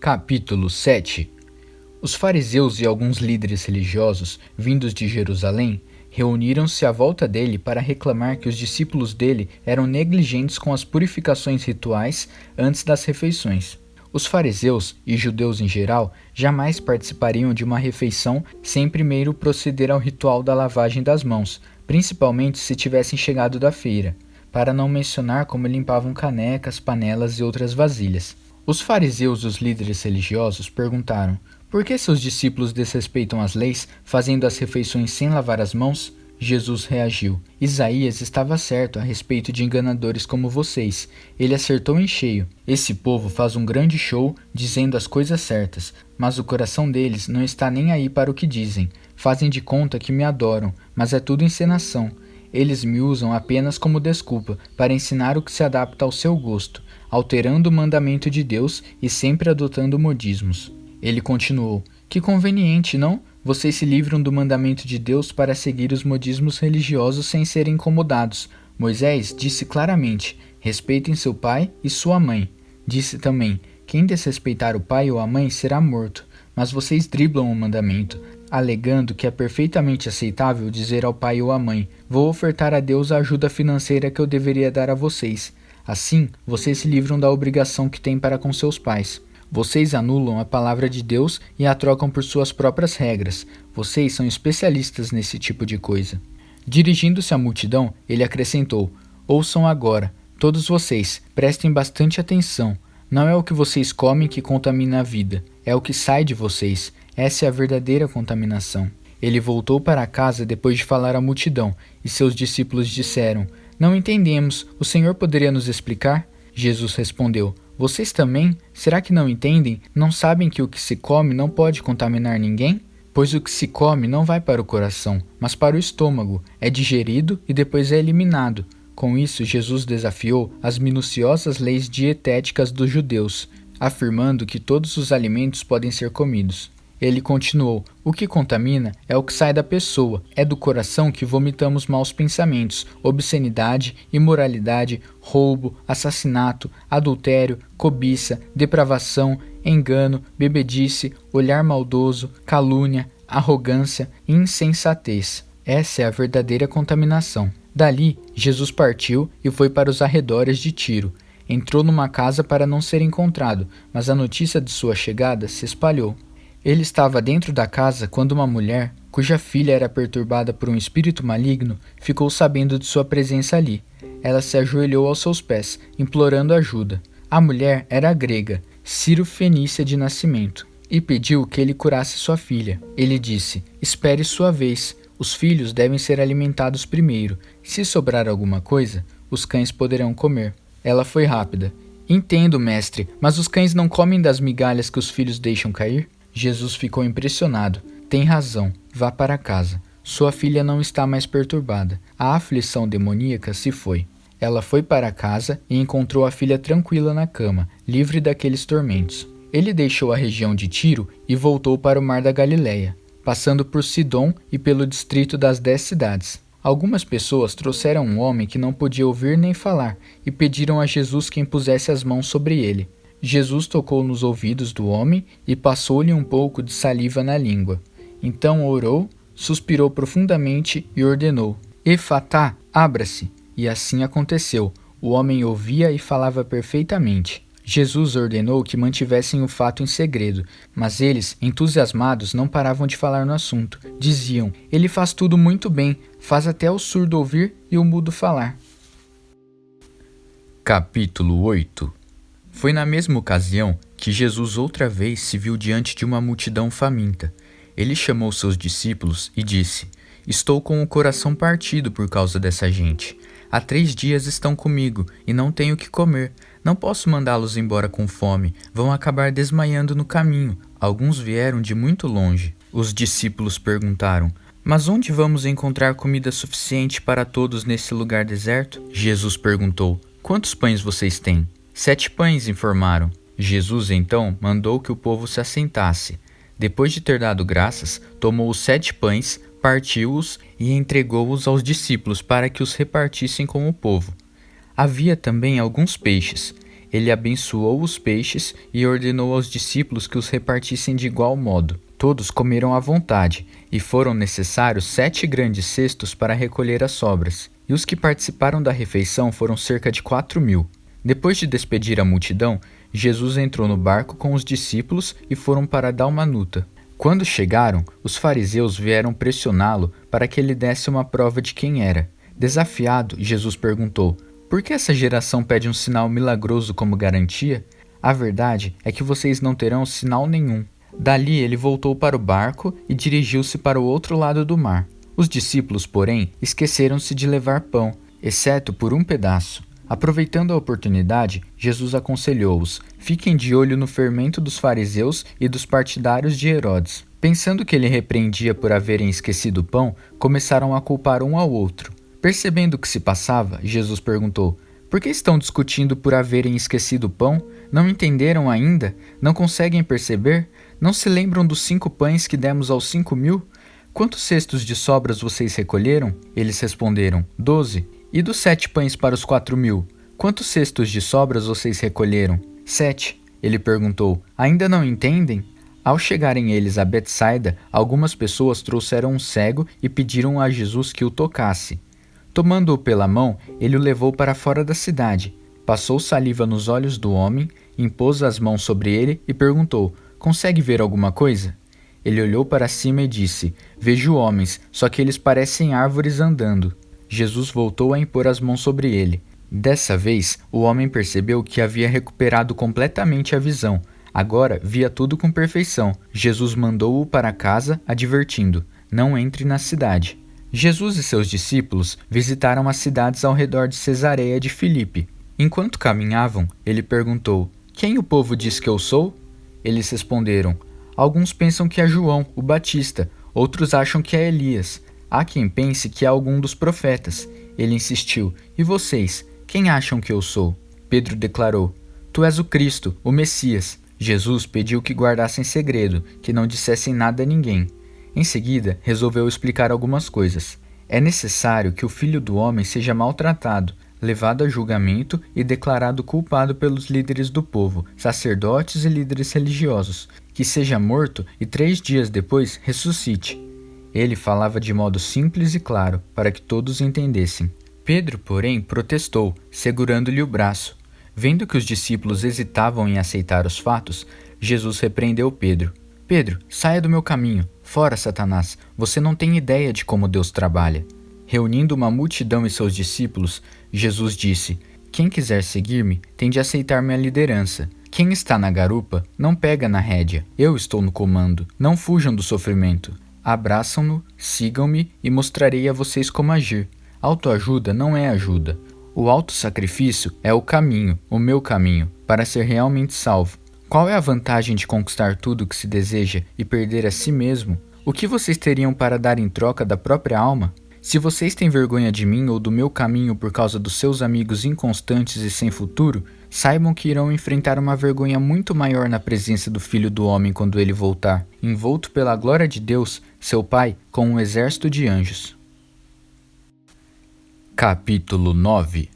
Capítulo 7. Os fariseus e alguns líderes religiosos, vindos de Jerusalém, reuniram-se à volta dele para reclamar que os discípulos dele eram negligentes com as purificações rituais antes das refeições. Os fariseus, e judeus em geral, jamais participariam de uma refeição sem primeiro proceder ao ritual da lavagem das mãos, principalmente se tivessem chegado da feira, para não mencionar como limpavam canecas, panelas e outras vasilhas. Os fariseus e os líderes religiosos perguntaram: por que seus discípulos desrespeitam as leis, fazendo as refeições sem lavar as mãos? Jesus reagiu: Isaías estava certo a respeito de enganadores como vocês. Ele acertou em cheio. Esse povo faz um grande show dizendo as coisas certas, mas o coração deles não está nem aí para o que dizem. Fazem de conta que me adoram, mas é tudo encenação. Eles me usam apenas como desculpa para ensinar o que se adapta ao seu gosto, alterando o mandamento de Deus e sempre adotando modismos. Ele continuou: que conveniente, não? Vocês se livram do mandamento de Deus para seguir os modismos religiosos sem serem incomodados. Moisés disse claramente: respeitem seu pai e sua mãe. Disse também: quem desrespeitar o pai ou a mãe será morto. Mas vocês driblam o mandamento, alegando que é perfeitamente aceitável dizer ao pai ou à mãe: vou ofertar a Deus a ajuda financeira que eu deveria dar a vocês. Assim, vocês se livram da obrigação que têm para com seus pais. Vocês anulam a palavra de Deus e a trocam por suas próprias regras. Vocês são especialistas nesse tipo de coisa. Dirigindo-se à multidão, ele acrescentou: ouçam agora, todos vocês, prestem bastante atenção. Não é o que vocês comem que contamina a vida, é o que sai de vocês. Essa é a verdadeira contaminação. Ele voltou para casa depois de falar à multidão, e seus discípulos disseram: não entendemos, o Senhor poderia nos explicar? Jesus respondeu: vocês também? Será que não entendem? Não sabem que o que se come não pode contaminar ninguém? Pois o que se come não vai para o coração, mas para o estômago, é digerido e depois é eliminado. Com isso, Jesus desafiou as minuciosas leis dietéticas dos judeus, afirmando que todos os alimentos podem ser comidos. Ele continuou: o que contamina é o que sai da pessoa, é do coração que vomitamos maus pensamentos, obscenidade, imoralidade, roubo, assassinato, adultério, cobiça, depravação, engano, bebedice, olhar maldoso, calúnia, arrogância e insensatez. Essa é a verdadeira contaminação. Dali, Jesus partiu e foi para os arredores de Tiro. Entrou numa casa para não ser encontrado, mas a notícia de sua chegada se espalhou. Ele estava dentro da casa quando uma mulher, cuja filha era perturbada por um espírito maligno, ficou sabendo de sua presença ali. Ela se ajoelhou aos seus pés, implorando ajuda. A mulher era grega, Ciro-fenícia de nascimento, e pediu que ele curasse sua filha. Ele disse: espere sua vez. Os filhos devem ser alimentados primeiro. Se sobrar alguma coisa, os cães poderão comer. Ela foi rápida. Entendo, mestre, mas os cães não comem das migalhas que os filhos deixam cair? Jesus ficou impressionado. Tem razão, vá para casa. Sua filha não está mais perturbada. A aflição demoníaca se foi. Ela foi para casa e encontrou a filha tranquila na cama, livre daqueles tormentos. Ele deixou a região de Tiro e voltou para o mar da Galileia, passando por Sidom e pelo distrito das 10 cidades. Algumas pessoas trouxeram um homem que não podia ouvir nem falar e pediram a Jesus que impusesse as mãos sobre ele. Jesus tocou nos ouvidos do homem e passou-lhe um pouco de saliva na língua. Então orou, suspirou profundamente e ordenou: Efatá, abra-se. E assim aconteceu. O homem ouvia e falava perfeitamente. Jesus ordenou que mantivessem o fato em segredo, mas eles, entusiasmados, não paravam de falar no assunto. Diziam: ele faz tudo muito bem, faz até o surdo ouvir e o mudo falar. Capítulo 8. Foi na mesma ocasião que Jesus outra vez se viu diante de uma multidão faminta. Ele chamou seus discípulos e disse: Estou com o coração partido por causa dessa gente. Há 3 dias estão comigo e não tenho o que comer. Não posso mandá-los embora com fome. Vão acabar desmaiando no caminho. Alguns vieram de muito longe. Os discípulos perguntaram: Mas onde vamos encontrar comida suficiente para todos nesse lugar deserto? Jesus perguntou: Quantos pães vocês têm? 7 pães, informaram. Jesus então mandou que o povo se assentasse. Depois de ter dado graças, tomou os 7 pães, partiu-os e entregou-os aos discípulos para que os repartissem com o povo. Havia também alguns peixes. Ele abençoou os peixes e ordenou aos discípulos que os repartissem de igual modo. Todos comeram à vontade, e foram necessários 7 grandes cestos para recolher as sobras. E os que participaram da refeição foram cerca de 4.000. Depois de despedir a multidão, Jesus entrou no barco com os discípulos e foram para Dalmanuta. Quando chegaram, os fariseus vieram pressioná-lo para que ele desse uma prova de quem era. Desafiado, Jesus perguntou: Por que essa geração pede um sinal milagroso como garantia? A verdade é que vocês não terão sinal nenhum. Dali ele voltou para o barco e dirigiu-se para o outro lado do mar. Os discípulos, porém, esqueceram-se de levar pão, exceto por um pedaço. Aproveitando a oportunidade, Jesus aconselhou-os: fiquem de olho no fermento dos fariseus e dos partidários de Herodes. Pensando que ele repreendia por haverem esquecido o pão, começaram a culpar um ao outro. Percebendo o que se passava, Jesus perguntou: por que estão discutindo por haverem esquecido o pão? Não entenderam ainda? Não conseguem perceber? Não se lembram dos 5 pães que demos aos 5.000? Quantos cestos de sobras vocês recolheram? Eles responderam: 12. E dos 7 pães para os 4.000? Quantos cestos de sobras vocês recolheram? 7. Ele perguntou: ainda não entendem? Ao chegarem eles a Betsaida, algumas pessoas trouxeram um cego e pediram a Jesus que o tocasse. Tomando-o pela mão, ele o levou para fora da cidade. Passou saliva nos olhos do homem, impôs as mãos sobre ele e perguntou: consegue ver alguma coisa? Ele olhou para cima e disse: vejo homens, só que eles parecem árvores andando. Jesus voltou a impor as mãos sobre ele. Dessa vez, o homem percebeu que havia recuperado completamente a visão. Agora via tudo com perfeição. Jesus mandou-o para casa, advertindo: não entre na cidade. Jesus e seus discípulos visitaram as cidades ao redor de Cesareia de Filipe. Enquanto caminhavam, ele perguntou: quem o povo diz que eu sou? Eles responderam: alguns pensam que é João, o Batista, outros acham que é Elias. Há quem pense que é algum dos profetas. Ele insistiu: e vocês, quem acham que eu sou? Pedro declarou: tu és o Cristo, o Messias. Jesus pediu que guardassem segredo, que não dissessem nada a ninguém. Em seguida, resolveu explicar algumas coisas. É necessário que o Filho do Homem seja maltratado, levado a julgamento e declarado culpado pelos líderes do povo, sacerdotes e líderes religiosos, que seja morto e 3 dias depois ressuscite. Ele falava de modo simples e claro, para que todos entendessem. Pedro, porém, protestou, segurando-lhe o braço. Vendo que os discípulos hesitavam em aceitar os fatos, Jesus repreendeu Pedro. Pedro, saia do meu caminho. Fora, Satanás, você não tem ideia de como Deus trabalha. Reunindo uma multidão e seus discípulos, Jesus disse: quem quiser seguir-me tem de aceitar minha liderança. Quem está na garupa não pega na rédea. Eu estou no comando. Não fujam do sofrimento. Abraçam-no, sigam-me e mostrarei a vocês como agir. Autoajuda não é ajuda. O autossacrifício é o caminho, o meu caminho, para ser realmente salvo. Qual é a vantagem de conquistar tudo o que se deseja e perder a si mesmo? O que vocês teriam para dar em troca da própria alma? Se vocês têm vergonha de mim ou do meu caminho por causa dos seus amigos inconstantes e sem futuro, saibam que irão enfrentar uma vergonha muito maior na presença do Filho do Homem quando ele voltar, envolto pela glória de Deus, seu Pai, com um exército de anjos. Capítulo 9.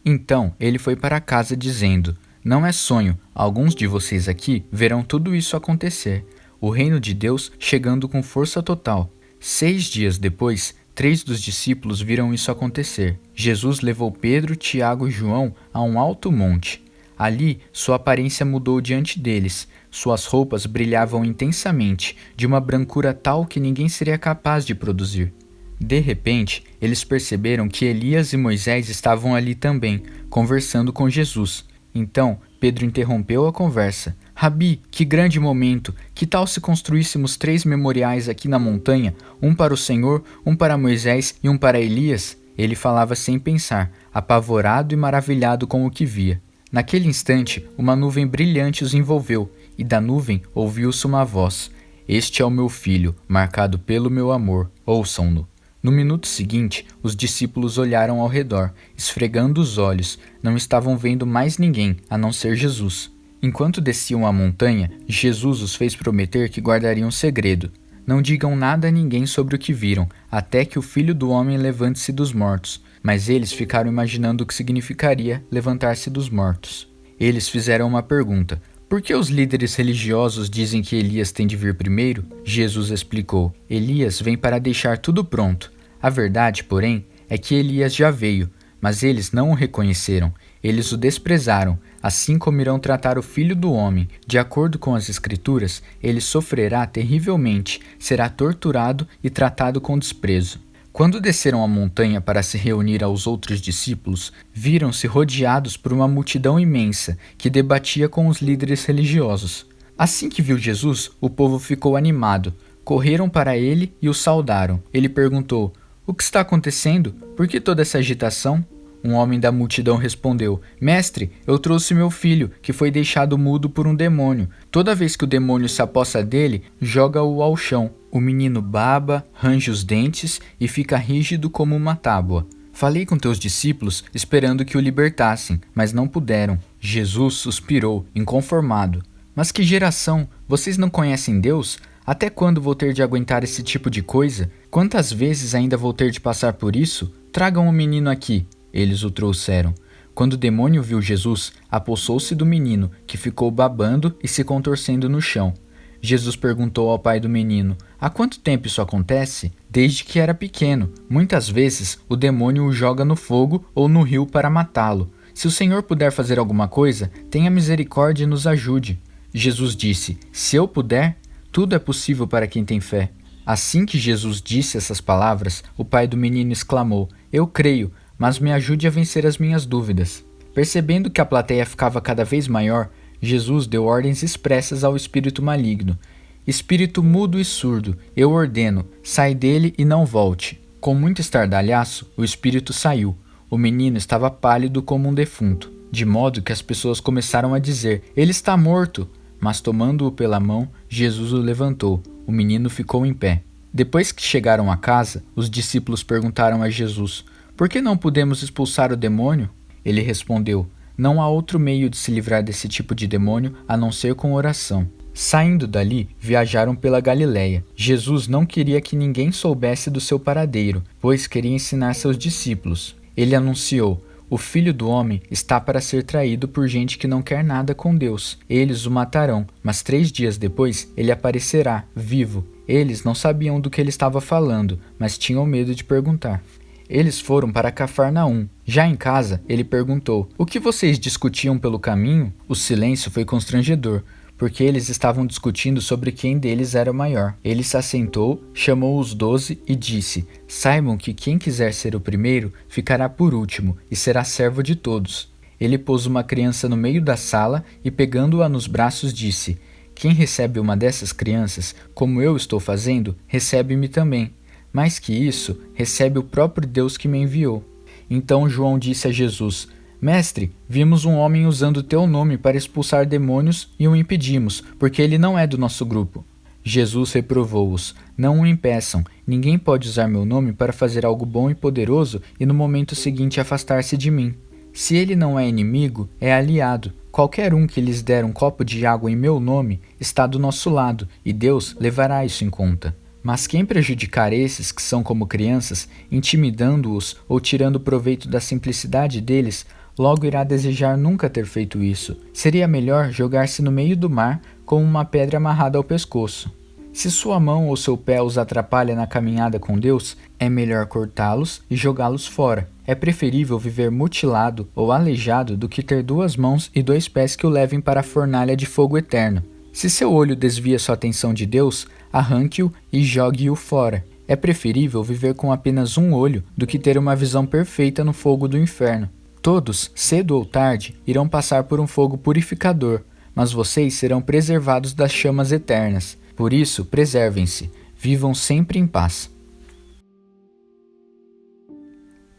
Então ele foi para casa dizendo: não é sonho, alguns de vocês aqui verão tudo isso acontecer. O reino de Deus chegando com força total. 6 dias depois, 3 dos discípulos viram isso acontecer. Jesus levou Pedro, Tiago e João a um alto monte. Ali, sua aparência mudou diante deles. Suas roupas brilhavam intensamente, de uma brancura tal que ninguém seria capaz de produzir. De repente, eles perceberam que Elias e Moisés estavam ali também, conversando com Jesus. Então, Pedro interrompeu a conversa. Rabi, que grande momento! Que tal se construíssemos 3 memoriais aqui na montanha, um para o Senhor, um para Moisés e um para Elias? Ele falava sem pensar, apavorado e maravilhado com o que via. Naquele instante, uma nuvem brilhante os envolveu, e da nuvem ouviu-se uma voz: este é o meu filho, marcado pelo meu amor, ouçam-no. No minuto seguinte, os discípulos olharam ao redor, esfregando os olhos. Não estavam vendo mais ninguém, a não ser Jesus. Enquanto desciam a montanha, Jesus os fez prometer que guardariam segredo. Não digam nada a ninguém sobre o que viram, até que o Filho do Homem levante-se dos mortos. Mas eles ficaram imaginando o que significaria levantar-se dos mortos. Eles fizeram uma pergunta: por que os líderes religiosos dizem que Elias tem de vir primeiro? Jesus explicou: Elias vem para deixar tudo pronto. A verdade, porém, é que Elias já veio, mas eles não o reconheceram. Eles o desprezaram, assim como irão tratar o Filho do Homem. De acordo com as Escrituras, ele sofrerá terrivelmente, será torturado e tratado com desprezo. Quando desceram a montanha para se reunir aos outros discípulos, viram-se rodeados por uma multidão imensa que debatia com os líderes religiosos. Assim que viu Jesus, o povo ficou animado. Correram para ele e o saudaram. Ele perguntou: o que está acontecendo? Por que toda essa agitação? Um homem da multidão respondeu: Mestre, eu trouxe meu filho, que foi deixado mudo por um demônio. Toda vez que o demônio se apossa dele, joga-o ao chão. O menino baba, range os dentes e fica rígido como uma tábua. Falei com teus discípulos esperando que o libertassem, mas não puderam. Jesus suspirou, inconformado. Mas que geração! Vocês não conhecem Deus? Até quando vou ter de aguentar esse tipo de coisa? Quantas vezes ainda vou ter de passar por isso? Tragam o menino aqui. Eles o trouxeram. Quando o demônio viu Jesus, apossou-se do menino, que ficou babando e se contorcendo no chão. Jesus perguntou ao pai do menino: há quanto tempo isso acontece? Desde que era pequeno. Muitas vezes o demônio o joga no fogo ou no rio para matá-lo. Se o Senhor puder fazer alguma coisa, tenha misericórdia e nos ajude. Jesus disse: se eu puder, tudo é possível para quem tem fé. Assim que Jesus disse essas palavras, o pai do menino exclamou: eu creio, mas me ajude a vencer as minhas dúvidas. Percebendo que a plateia ficava cada vez maior, Jesus deu ordens expressas ao espírito maligno. Espírito mudo e surdo, eu ordeno, sai dele e não volte. Com muito estardalhaço, o espírito saiu. O menino estava pálido como um defunto, de modo que as pessoas começaram a dizer: ele está morto. Mas tomando-o pela mão, Jesus o levantou. O menino ficou em pé. Depois que chegaram a casa, os discípulos perguntaram a Jesus: por que não podemos expulsar o demônio? Ele respondeu: não há outro meio de se livrar desse tipo de demônio a não ser com oração. Saindo dali, viajaram pela Galiléia. Jesus não queria que ninguém soubesse do seu paradeiro, pois queria ensinar seus discípulos. Ele anunciou: o Filho do Homem está para ser traído por gente que não quer nada com Deus. Eles o matarão, mas 3 dias depois ele aparecerá, vivo. Eles não sabiam do que ele estava falando, mas tinham medo de perguntar. Eles foram para Cafarnaum. Já em casa, ele perguntou: o que vocês discutiam pelo caminho? O silêncio foi constrangedor, porque eles estavam discutindo sobre quem deles era o maior. Ele se assentou, chamou os 12 e disse: saibam que quem quiser ser o primeiro, ficará por último e será servo de todos. Ele pôs uma criança no meio da sala e, pegando-a nos braços, disse: quem recebe uma dessas crianças, como eu estou fazendo, recebe-me também. Mais que isso, recebe o próprio Deus que me enviou. Então João disse a Jesus: Mestre, vimos um homem usando teu nome para expulsar demônios e o impedimos, porque ele não é do nosso grupo. Jesus reprovou-os: não o impeçam, ninguém pode usar meu nome para fazer algo bom e poderoso e no momento seguinte afastar-se de mim. Se ele não é inimigo, é aliado. Qualquer um que lhes der um copo de água em meu nome está do nosso lado, e Deus levará isso em conta. Mas quem prejudicar esses que são como crianças, intimidando-os ou tirando proveito da simplicidade deles, logo irá desejar nunca ter feito isso. Seria melhor jogar-se no meio do mar com uma pedra amarrada ao pescoço. Se sua mão ou seu pé os atrapalha na caminhada com Deus, é melhor cortá-los e jogá-los fora. É preferível viver mutilado ou aleijado do que ter 2 mãos e 2 pés que o levem para a fornalha de fogo eterno. Se seu olho desvia sua atenção de Deus, arranque-o e jogue-o fora. É preferível viver com apenas um olho do que ter uma visão perfeita no fogo do inferno. Todos, cedo ou tarde, irão passar por um fogo purificador, mas vocês serão preservados das chamas eternas. Por isso, preservem-se, vivam sempre em paz.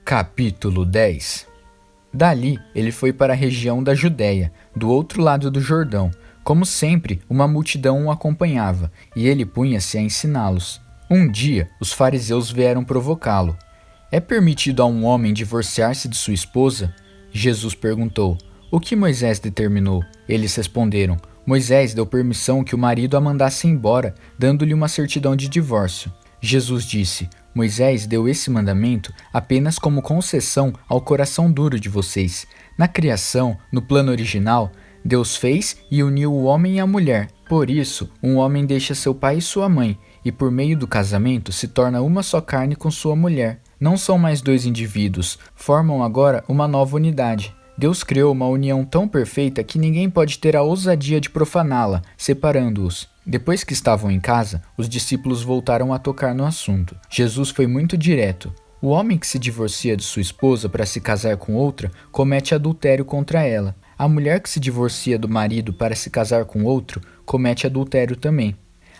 Capítulo 10. Dali, ele foi para a região da Judéia, do outro lado do Jordão. Como sempre, uma multidão o acompanhava, e ele punha-se a ensiná-los. Um dia, os fariseus vieram provocá-lo. É permitido a um homem divorciar-se de sua esposa? Jesus perguntou: o que Moisés determinou? Eles responderam: Moisés deu permissão que o marido a mandasse embora, dando-lhe uma certidão de divórcio. Jesus disse: Moisés deu esse mandamento apenas como concessão ao coração duro de vocês. Na criação, no plano original, Deus fez e uniu o homem e a mulher. Por isso, um homem deixa seu pai e sua mãe, e por meio do casamento se torna uma só carne com sua mulher. Não são mais 2 indivíduos, formam agora uma nova unidade. Deus criou uma união tão perfeita que ninguém pode ter a ousadia de profaná-la, separando-os. Depois que estavam em casa, os discípulos voltaram a tocar no assunto. Jesus foi muito direto. O homem que se divorcia de sua esposa para se casar com outra, comete adultério contra ela. A mulher que se divorcia do marido para se casar com outro, comete adultério também.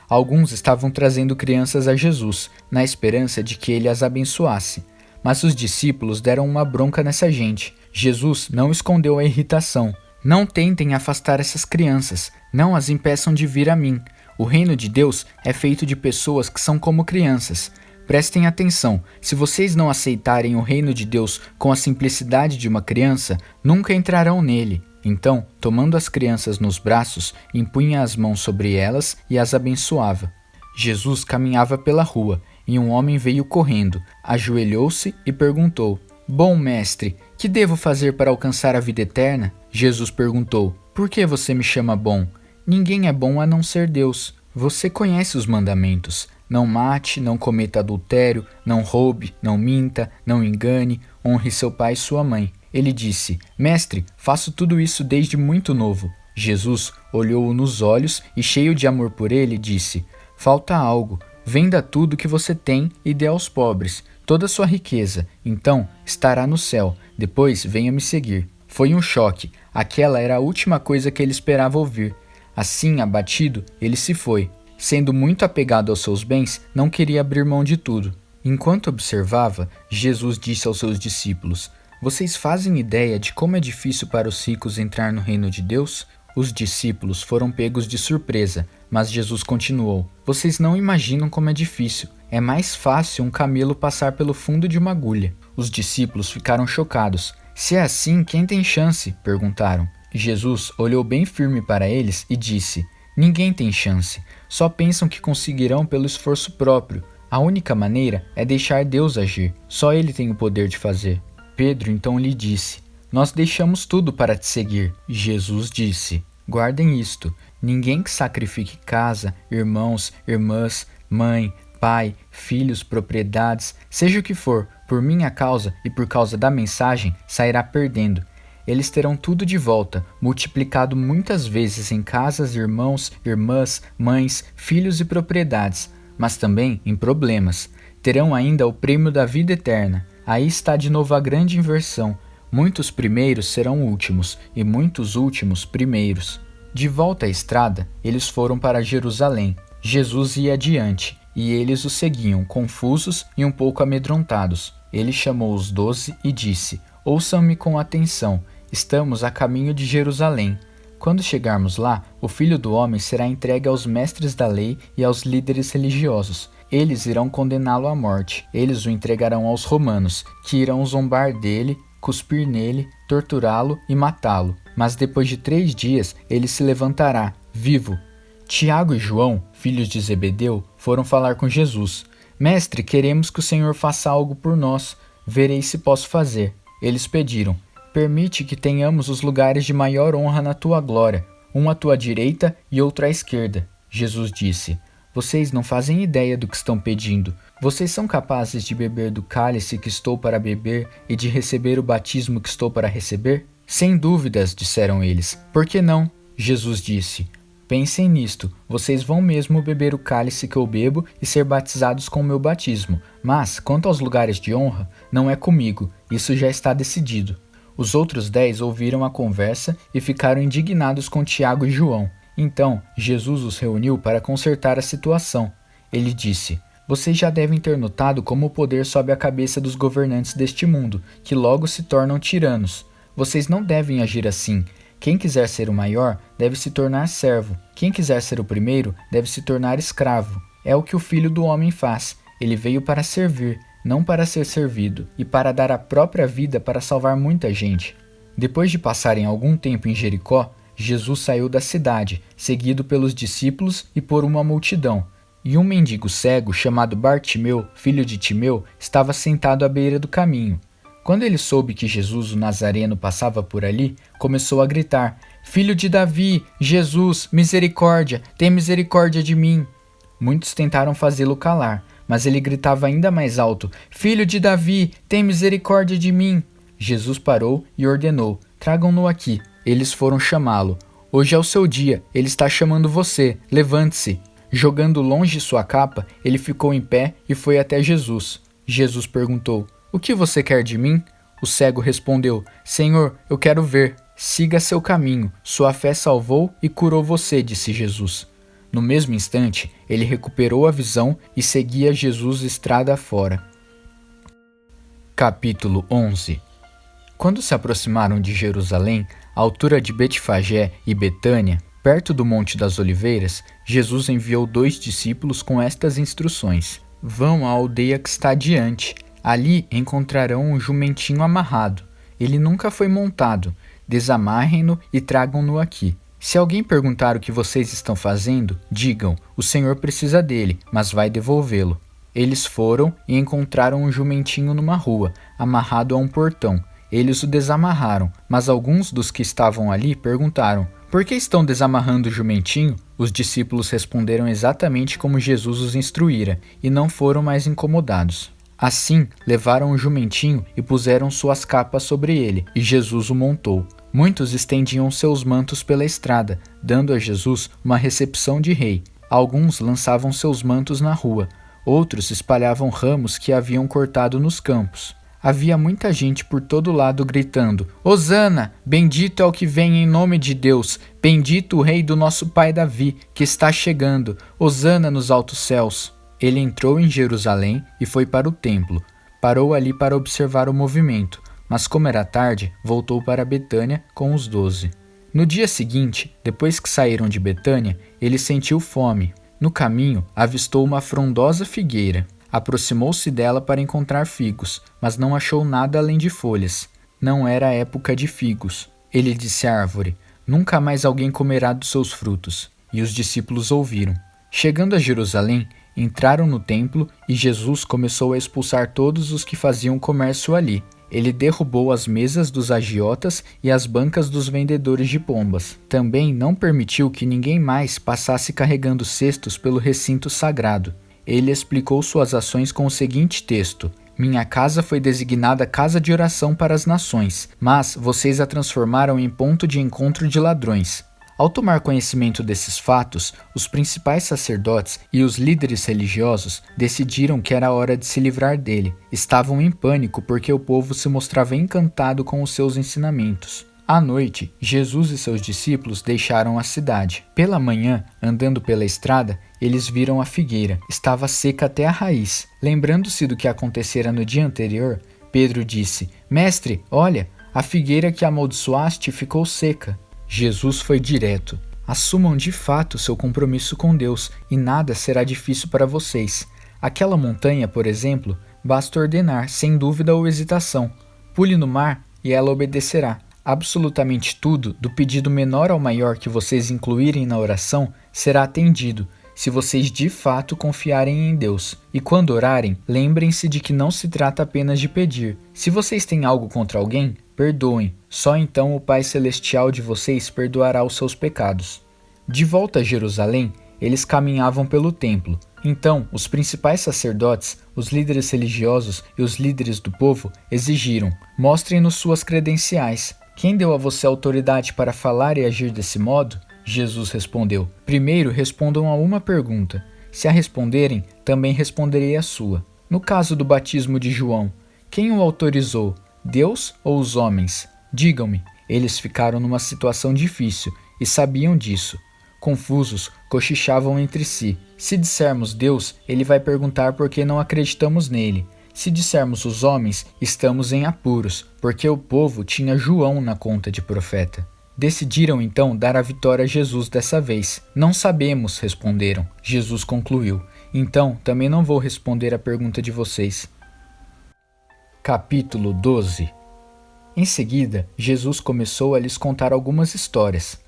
Alguns estavam trazendo crianças a Jesus, na esperança de que ele as abençoasse. Mas os discípulos deram uma bronca nessa gente. Jesus não escondeu a irritação. Não tentem afastar essas crianças, não as impeçam de vir a mim. O reino de Deus é feito de pessoas que são como crianças. Prestem atenção, se vocês não aceitarem o reino de Deus com a simplicidade de uma criança, nunca entrarão nele. Então, tomando as crianças nos braços, impunha as mãos sobre elas e as abençoava. Jesus caminhava pela rua, e um homem veio correndo, ajoelhou-se e perguntou: Bom mestre, que devo fazer para alcançar a vida eterna? Jesus perguntou: Por que você me chama bom? Ninguém é bom a não ser Deus. Você conhece os mandamentos. Não mate, não cometa adultério, não roube, não minta, não engane, honre seu pai e sua mãe. Ele disse: Mestre, faço tudo isso desde muito novo. Jesus olhou-o nos olhos e, cheio de amor por ele, disse: Falta algo. Venda tudo que você tem e dê aos pobres, toda a sua riqueza. Então estará no céu. Depois venha me seguir. Foi um choque. Aquela era a última coisa que ele esperava ouvir. Assim, abatido, ele se foi. Sendo muito apegado aos seus bens, não queria abrir mão de tudo. Enquanto observava, Jesus disse aos seus discípulos: Vocês fazem ideia de como é difícil para os ricos entrar no reino de Deus? Os discípulos foram pegos de surpresa, mas Jesus continuou: Vocês não imaginam como é difícil. É mais fácil um camelo passar pelo fundo de uma agulha. Os discípulos ficaram chocados. Se é assim, quem tem chance? Perguntaram. Jesus olhou bem firme para eles e disse: Ninguém tem chance. Só pensam que conseguirão pelo esforço próprio. A única maneira é deixar Deus agir. Só Ele tem o poder de fazer. Pedro então lhe disse: Nós deixamos tudo para te seguir. Jesus disse: Guardem isto. Ninguém que sacrifique casa, irmãos, irmãs, mãe, pai, filhos, propriedades, seja o que for, por minha causa e por causa da mensagem, sairá perdendo. Eles terão tudo de volta, multiplicado muitas vezes em casas, irmãos, irmãs, mães, filhos e propriedades, mas também em problemas. Terão ainda o prêmio da vida eterna. Aí está de novo a grande inversão. Muitos primeiros serão últimos, e muitos últimos primeiros. De volta à estrada, eles foram para Jerusalém. Jesus ia adiante, e eles o seguiam, confusos e um pouco amedrontados. Ele chamou os 12 e disse: Ouçam-me com atenção. Estamos a caminho de Jerusalém. Quando chegarmos lá, o Filho do Homem será entregue aos mestres da lei e aos líderes religiosos. Eles irão condená-lo à morte. Eles o entregarão aos romanos, que irão zombar dele, cuspir nele, torturá-lo e matá-lo. Mas depois de 3 dias, ele se levantará, vivo. Tiago e João, filhos de Zebedeu, foram falar com Jesus. Mestre, queremos que o Senhor faça algo por nós. Verei se posso fazer. Eles pediram: Permite que tenhamos os lugares de maior honra na tua glória, um à tua direita e outro à esquerda. Jesus disse: Vocês não fazem ideia do que estão pedindo. Vocês são capazes de beber do cálice que estou para beber e de receber o batismo que estou para receber? Sem dúvidas, disseram eles. Por que não? Jesus disse: Pensem nisto, vocês vão mesmo beber o cálice que eu bebo e ser batizados com o meu batismo. Mas, quanto aos lugares de honra, não é comigo, isso já está decidido. Os outros 10 ouviram a conversa e ficaram indignados com Tiago e João. Então, Jesus os reuniu para consertar a situação. Ele disse: Vocês já devem ter notado como o poder sobe à cabeça dos governantes deste mundo, que logo se tornam tiranos. Vocês não devem agir assim. Quem quiser ser o maior deve se tornar servo. Quem quiser ser o primeiro deve se tornar escravo. É o que o Filho do Homem faz. Ele veio para servir, não para ser servido, e para dar a própria vida para salvar muita gente. Depois de passarem algum tempo em Jericó, Jesus saiu da cidade, seguido pelos discípulos e por uma multidão. E um mendigo cego, chamado Bartimeu, filho de Timeu, estava sentado à beira do caminho. Quando ele soube que Jesus, o Nazareno, passava por ali, começou a gritar: Filho de Davi, Jesus, misericórdia, tem misericórdia de mim. Muitos tentaram fazê-lo calar, mas ele gritava ainda mais alto: Filho de Davi, tem misericórdia de mim. Jesus parou e ordenou: Tragam-no aqui. Eles foram chamá-lo. Hoje é o seu dia, ele está chamando você, levante-se. Jogando longe sua capa, ele ficou em pé e foi até Jesus. Jesus perguntou: O que você quer de mim? O cego respondeu: Senhor, eu quero ver. Siga seu caminho, sua fé salvou e curou você, disse Jesus. No mesmo instante, ele recuperou a visão e seguia Jesus estrada fora. Capítulo 11. Quando se aproximaram de Jerusalém, à altura de Betfagé e Betânia, perto do Monte das Oliveiras, Jesus enviou 2 discípulos com estas instruções: Vão à aldeia que está adiante. Ali encontrarão um jumentinho amarrado. Ele nunca foi montado. Desamarrem-no e tragam-no aqui. Se alguém perguntar o que vocês estão fazendo, digam: o Senhor precisa dele, mas vai devolvê-lo. Eles foram e encontraram um jumentinho numa rua, amarrado a um portão. Eles o desamarraram, mas alguns dos que estavam ali perguntaram: por que estão desamarrando o jumentinho? Os discípulos responderam exatamente como Jesus os instruíra, e não foram mais incomodados. Assim, levaram o jumentinho e puseram suas capas sobre ele, e Jesus o montou. Muitos estendiam seus mantos pela estrada, dando a Jesus uma recepção de rei. Alguns lançavam seus mantos na rua, outros espalhavam ramos que haviam cortado nos campos. Havia muita gente por todo lado gritando: Hosana! Bendito é o que vem em nome de Deus! Bendito o rei do nosso pai Davi, que está chegando! Hosana nos altos céus! Ele entrou em Jerusalém e foi para o templo. Parou ali para observar o movimento, mas como era tarde, voltou para Betânia com os 12. No dia seguinte, depois que saíram de Betânia, ele sentiu fome. No caminho, avistou uma frondosa figueira. Aproximou-se dela para encontrar figos, mas não achou nada além de folhas. Não era época de figos. Ele disse à árvore: nunca mais alguém comerá dos seus frutos. E os discípulos ouviram. Chegando a Jerusalém, entraram no templo e Jesus começou a expulsar todos os que faziam comércio ali. Ele derrubou as mesas dos agiotas e as bancas dos vendedores de pombas. Também não permitiu que ninguém mais passasse carregando cestos pelo recinto sagrado. Ele explicou suas ações com o seguinte texto: minha casa foi designada casa de oração para as nações, mas vocês a transformaram em ponto de encontro de ladrões. Ao tomar conhecimento desses fatos, os principais sacerdotes e os líderes religiosos decidiram que era hora de se livrar dele. Estavam em pânico porque o povo se mostrava encantado com os seus ensinamentos. À noite, Jesus e seus discípulos deixaram a cidade. Pela manhã, andando pela estrada, eles viram a figueira. Estava seca até a raiz. Lembrando-se do que acontecera no dia anterior, Pedro disse: Mestre, olha, a figueira que amaldiçoaste ficou seca. Jesus foi direto: assumam de fato seu compromisso com Deus e nada será difícil para vocês. Aquela montanha, por exemplo, basta ordenar, sem dúvida ou hesitação. Pule no mar e ela obedecerá. Absolutamente tudo, do pedido menor ao maior que vocês incluírem na oração, será atendido, se vocês de fato confiarem em Deus. E quando orarem, lembrem-se de que não se trata apenas de pedir. Se vocês têm algo contra alguém, perdoem. Só então o Pai Celestial de vocês perdoará os seus pecados. De volta a Jerusalém, eles caminhavam pelo templo. Então, os principais sacerdotes, os líderes religiosos e os líderes do povo exigiram: mostrem-nos suas credenciais. Quem deu a você autoridade para falar e agir desse modo? Jesus respondeu: primeiro respondam a uma pergunta. Se a responderem, também responderei a sua. No caso do batismo de João, quem o autorizou? Deus ou os homens? Digam-me. Eles ficaram numa situação difícil e sabiam disso. Confusos, cochichavam entre si. Se dissermos Deus, ele vai perguntar por que não acreditamos nele. Se dissermos os homens, estamos em apuros, porque o povo tinha João na conta de profeta. Decidiram então dar a vitória a Jesus dessa vez. Não sabemos, responderam. Jesus concluiu: então também não vou responder a pergunta de vocês. Capítulo 12. Em seguida, Jesus começou a lhes contar algumas histórias.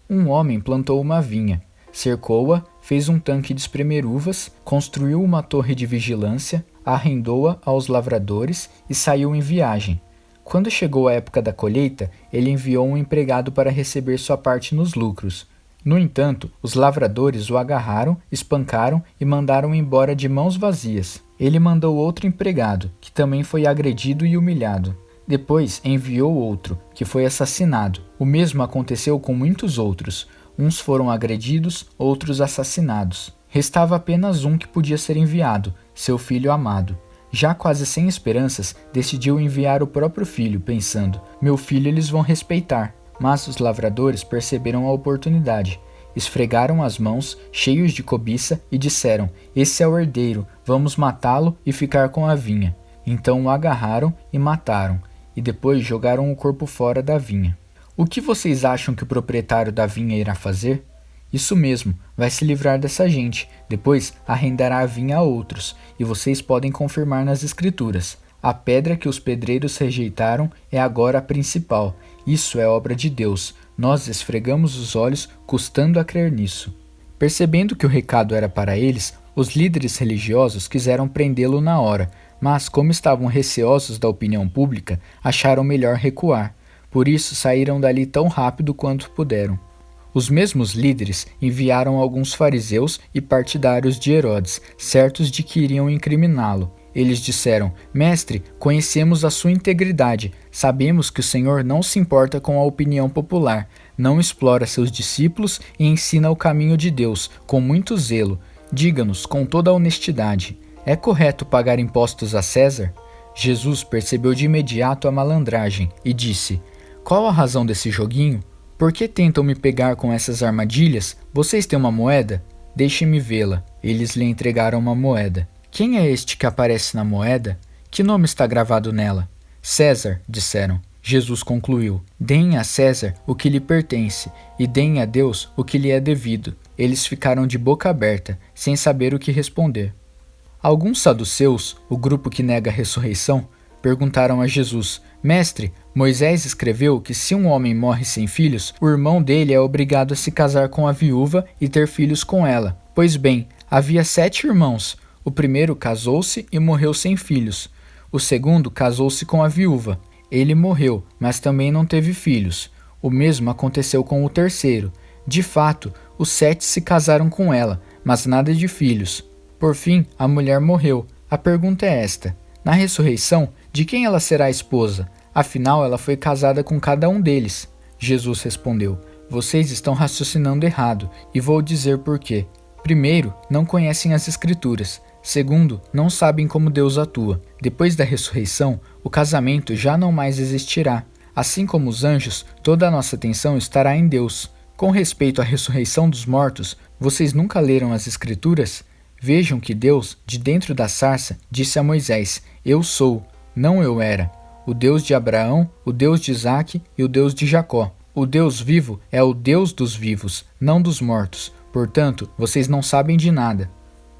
Um homem plantou uma vinha, cercou-a, fez um tanque de espremer uvas, construiu uma torre de vigilância, arrendou-a aos lavradores e saiu em viagem. Quando chegou a época da colheita, ele enviou um empregado para receber sua parte nos lucros. No entanto, os lavradores o agarraram, espancaram e mandaram embora de mãos vazias. Ele mandou outro empregado, que também foi agredido e humilhado. Depois enviou outro, que foi assassinado. O mesmo aconteceu com muitos outros. Uns foram agredidos, outros assassinados. Restava apenas um que podia ser enviado, seu filho amado. Já quase sem esperanças, decidiu enviar o próprio filho, pensando: meu filho eles vão respeitar. Mas os lavradores perceberam a oportunidade. Esfregaram as mãos, cheios de cobiça, e disseram: esse é o herdeiro, vamos matá-lo e ficar com a vinha. Então o agarraram e mataram, e depois jogaram o corpo fora da vinha. O que vocês acham que o proprietário da vinha irá fazer? Isso mesmo, vai se livrar dessa gente, depois arrendará a vinha a outros, e vocês podem confirmar nas Escrituras. A pedra que os pedreiros rejeitaram é agora a principal. Isso é obra de Deus. Nós esfregamos os olhos, custando a crer nisso. Percebendo que o recado era para eles, os líderes religiosos quiseram prendê-lo na hora, mas como estavam receosos da opinião pública, acharam melhor recuar. Por isso saíram dali tão rápido quanto puderam. Os mesmos líderes enviaram alguns fariseus e partidários de Herodes, certos de que iriam incriminá-lo. Eles disseram: Mestre, conhecemos a sua integridade, sabemos que o Senhor não se importa com a opinião popular, não explora seus discípulos e ensina o caminho de Deus com muito zelo. Diga-nos com toda a honestidade, é correto pagar impostos a César? Jesus percebeu de imediato a malandragem e disse: Qual a razão desse joguinho? Por que tentam me pegar com essas armadilhas? Vocês têm uma moeda? Deixem-me vê-la. Eles lhe entregaram uma moeda. Quem é este que aparece na moeda? Que nome está gravado nela? César, disseram. Jesus concluiu: Deem a César o que lhe pertence, e deem a Deus o que lhe é devido. Eles ficaram de boca aberta, sem saber o que responder. Alguns saduceus, o grupo que nega a ressurreição, perguntaram a Jesus: Mestre, Moisés escreveu que se um homem morre sem filhos, o irmão dele é obrigado a se casar com a viúva e ter filhos com ela. Pois bem, havia 7 irmãos. O primeiro casou-se e morreu sem filhos. O segundo casou-se com a viúva. Ele morreu, mas também não teve filhos. O mesmo aconteceu com o terceiro. De fato, os 7 se casaram com ela, mas nada de filhos. Por fim, a mulher morreu. A pergunta é esta: na ressurreição, de quem ela será a esposa? Afinal, ela foi casada com cada um deles. Jesus respondeu: Vocês estão raciocinando errado, e vou dizer por quê. Primeiro, não conhecem as Escrituras. Segundo, não sabem como Deus atua. Depois da ressurreição, o casamento já não mais existirá. Assim como os anjos, toda a nossa atenção estará em Deus. Com respeito à ressurreição dos mortos, vocês nunca leram as Escrituras? Vejam que Deus, de dentro da sarça, disse a Moisés: Eu sou, não eu era. O Deus de Abraão, o Deus de Isaque e o Deus de Jacó. O Deus vivo é o Deus dos vivos, não dos mortos. Portanto, vocês não sabem de nada.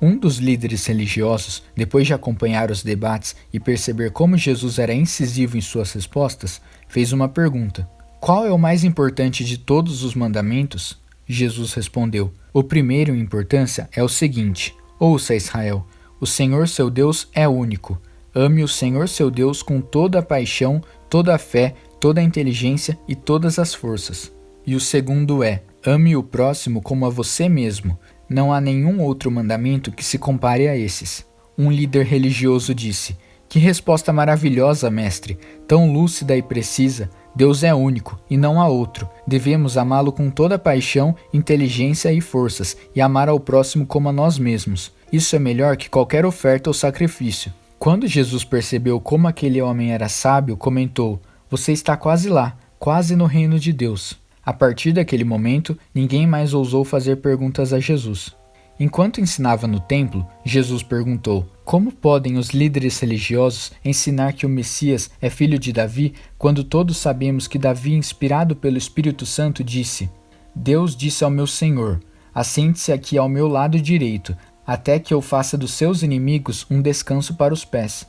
Um dos líderes religiosos, depois de acompanhar os debates e perceber como Jesus era incisivo em suas respostas, fez uma pergunta: Qual é o mais importante de todos os mandamentos? Jesus respondeu: O primeiro em importância é o seguinte: Ouça, Israel, o Senhor seu Deus é único. Ame o Senhor seu Deus com toda a paixão, toda a fé, toda a inteligência e todas as forças. E o segundo é: ame o próximo como a você mesmo. Não há nenhum outro mandamento que se compare a esses. Um líder religioso disse: Que resposta maravilhosa, mestre! Tão lúcida e precisa. Deus é único e não há outro. Devemos amá-lo com toda a paixão, inteligência e forças, e amar ao próximo como a nós mesmos. Isso é melhor que qualquer oferta ou sacrifício. Quando Jesus percebeu como aquele homem era sábio, comentou: Você está quase lá, quase no reino de Deus. A partir daquele momento, ninguém mais ousou fazer perguntas a Jesus. Enquanto ensinava no templo, Jesus perguntou: Como podem os líderes religiosos ensinar que o Messias é filho de Davi, quando todos sabemos que Davi, inspirado pelo Espírito Santo, disse: Deus disse ao meu Senhor: Assente-se aqui ao meu lado direito, até que eu faça dos seus inimigos um descanso para os pés.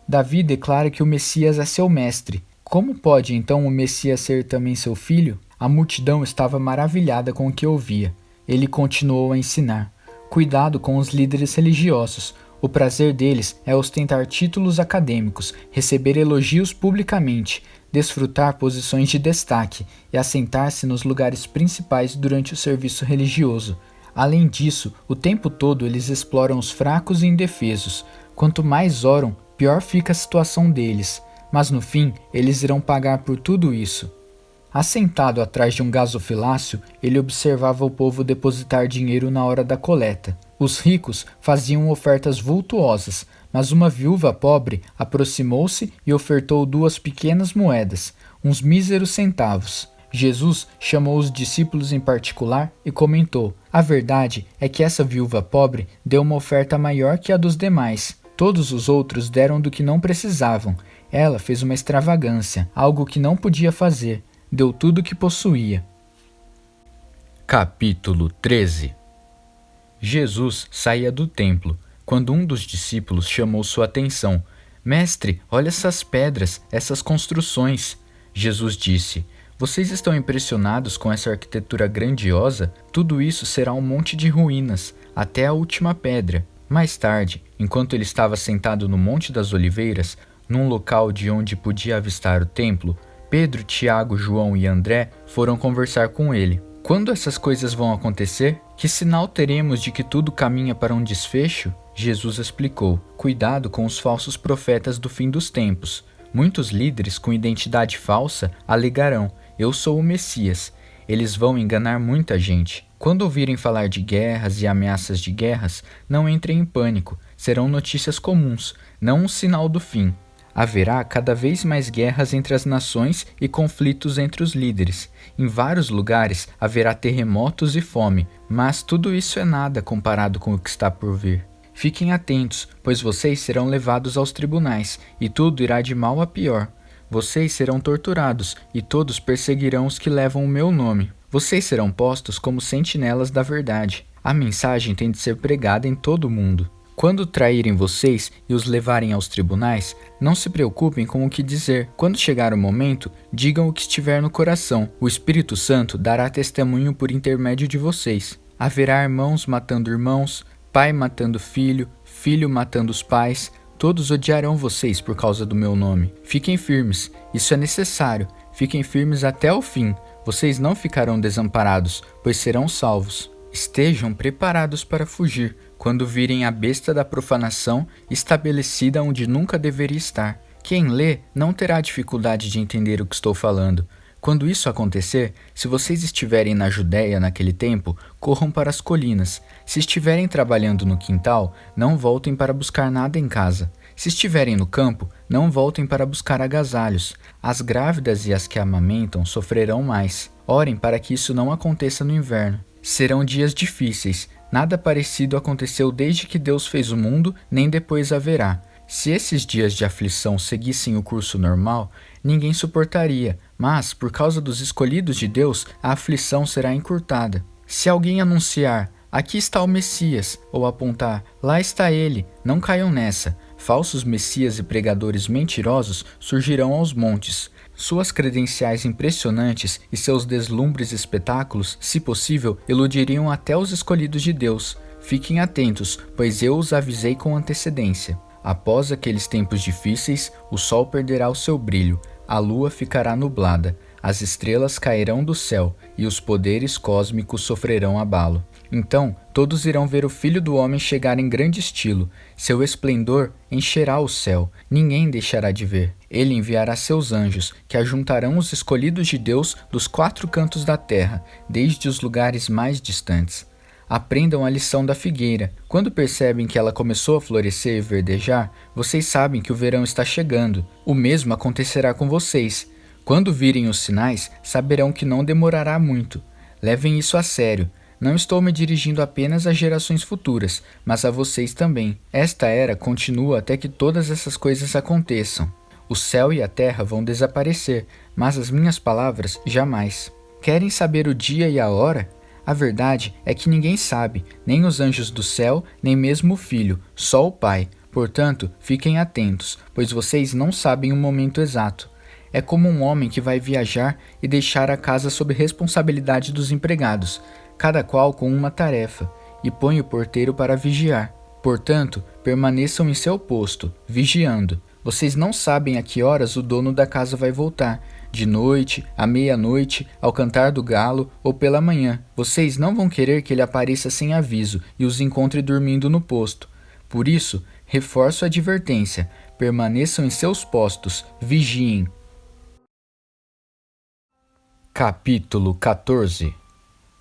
Davi declara que o Messias é seu mestre. Como pode então o Messias ser também seu filho? A multidão estava maravilhada com o que ouvia. Ele continuou a ensinar: Cuidado com os líderes religiosos. O prazer deles é ostentar títulos acadêmicos, receber elogios publicamente, desfrutar posições de destaque e assentar-se nos lugares principais durante o serviço religioso. Além disso, o tempo todo eles exploram os fracos e indefesos. Quanto mais oram, pior fica a situação deles. Mas no fim, eles irão pagar por tudo isso. Assentado atrás de um gasofilácio, ele observava o povo depositar dinheiro na hora da coleta. Os ricos faziam ofertas vultuosas, mas uma viúva pobre aproximou-se e ofertou 2 pequenas moedas, uns míseros centavos. Jesus chamou os discípulos em particular e comentou: A verdade é que essa viúva pobre deu uma oferta maior que a dos demais. Todos os outros deram do que não precisavam. Ela fez uma extravagância, algo que não podia fazer. Deu tudo o que possuía. Capítulo 13. Jesus saía do templo, quando um dos discípulos chamou sua atenção. Mestre, olha essas pedras, essas construções. Jesus disse: Vocês estão impressionados com essa arquitetura grandiosa? Tudo isso será um monte de ruínas, até a última pedra. Mais tarde, enquanto ele estava sentado no Monte das Oliveiras, num local de onde podia avistar o templo, Pedro, Tiago, João e André foram conversar com ele. Quando essas coisas vão acontecer? Que sinal teremos de que tudo caminha para um desfecho? Jesus explicou: Cuidado com os falsos profetas do fim dos tempos. Muitos líderes com identidade falsa alegarão: Eu sou o Messias. Eles vão enganar muita gente. Quando ouvirem falar de guerras e ameaças de guerras, não entrem em pânico. Serão notícias comuns, não um sinal do fim. Haverá cada vez mais guerras entre as nações e conflitos entre os líderes. Em vários lugares haverá terremotos e fome, mas tudo isso é nada comparado com o que está por vir. Fiquem atentos, pois vocês serão levados aos tribunais, e tudo irá de mal a pior. Vocês serão torturados, e todos perseguirão os que levam o meu nome. Vocês serão postos como sentinelas da verdade. A mensagem tem de ser pregada em todo o mundo. Quando traírem vocês e os levarem aos tribunais, não se preocupem com o que dizer. Quando chegar o momento, digam o que estiver no coração. O Espírito Santo dará testemunho por intermédio de vocês. Haverá irmãos matando irmãos, pai matando filho, filho matando os pais. Todos odiarão vocês por causa do meu nome. Fiquem firmes, isso é necessário. Fiquem firmes até o fim. Vocês não ficarão desamparados, pois serão salvos. Estejam preparados para fugir quando virem a besta da profanação estabelecida onde nunca deveria estar. Quem lê não terá dificuldade de entender o que estou falando. Quando isso acontecer, se vocês estiverem na Judéia naquele tempo, corram para as colinas. Se estiverem trabalhando no quintal, não voltem para buscar nada em casa. Se estiverem no campo, não voltem para buscar agasalhos. As grávidas e as que amamentam sofrerão mais. Orem para que isso não aconteça no inverno. Serão dias difíceis. Nada parecido aconteceu desde que Deus fez o mundo, nem depois haverá. Se esses dias de aflição seguissem o curso normal, ninguém suportaria, mas, por causa dos escolhidos de Deus, a aflição será encurtada. Se alguém anunciar: Aqui está o Messias, ou apontar: Lá está ele, não caiam nessa. Falsos messias e pregadores mentirosos surgirão aos montes. Suas credenciais impressionantes e seus deslumbres espetáculos, se possível, iludiriam até os escolhidos de Deus. Fiquem atentos, pois eu os avisei com antecedência. Após aqueles tempos difíceis, o sol perderá o seu brilho, a lua ficará nublada, as estrelas cairão do céu e os poderes cósmicos sofrerão abalo. Então, todos irão ver o Filho do Homem chegar em grande estilo. Seu esplendor encherá o céu, ninguém deixará de ver. Ele enviará seus anjos, que ajuntarão os escolhidos de Deus dos 4 cantos da terra, desde os lugares mais distantes. Aprendam a lição da figueira. Quando percebem que ela começou a florescer e verdejar, vocês sabem que o verão está chegando. O mesmo acontecerá com vocês. Quando virem os sinais, saberão que não demorará muito. Levem isso a sério. Não estou me dirigindo apenas às gerações futuras, mas a vocês também. Esta era continua até que todas essas coisas aconteçam. O céu e a terra vão desaparecer, mas as minhas palavras jamais. Querem saber o dia e a hora? A verdade é que ninguém sabe, nem os anjos do céu, nem mesmo o Filho, só o Pai. Portanto, fiquem atentos, pois vocês não sabem o momento exato. É como um homem que vai viajar e deixar a casa sob responsabilidade dos empregados, cada qual com uma tarefa, e põe o porteiro para vigiar. Portanto, permaneçam em seu posto, vigiando. Vocês não sabem a que horas o dono da casa vai voltar, de noite, à meia-noite, ao cantar do galo ou pela manhã. Vocês não vão querer que ele apareça sem aviso e os encontre dormindo no posto. Por isso, reforço a advertência: permaneçam em seus postos, vigiem. Capítulo 14.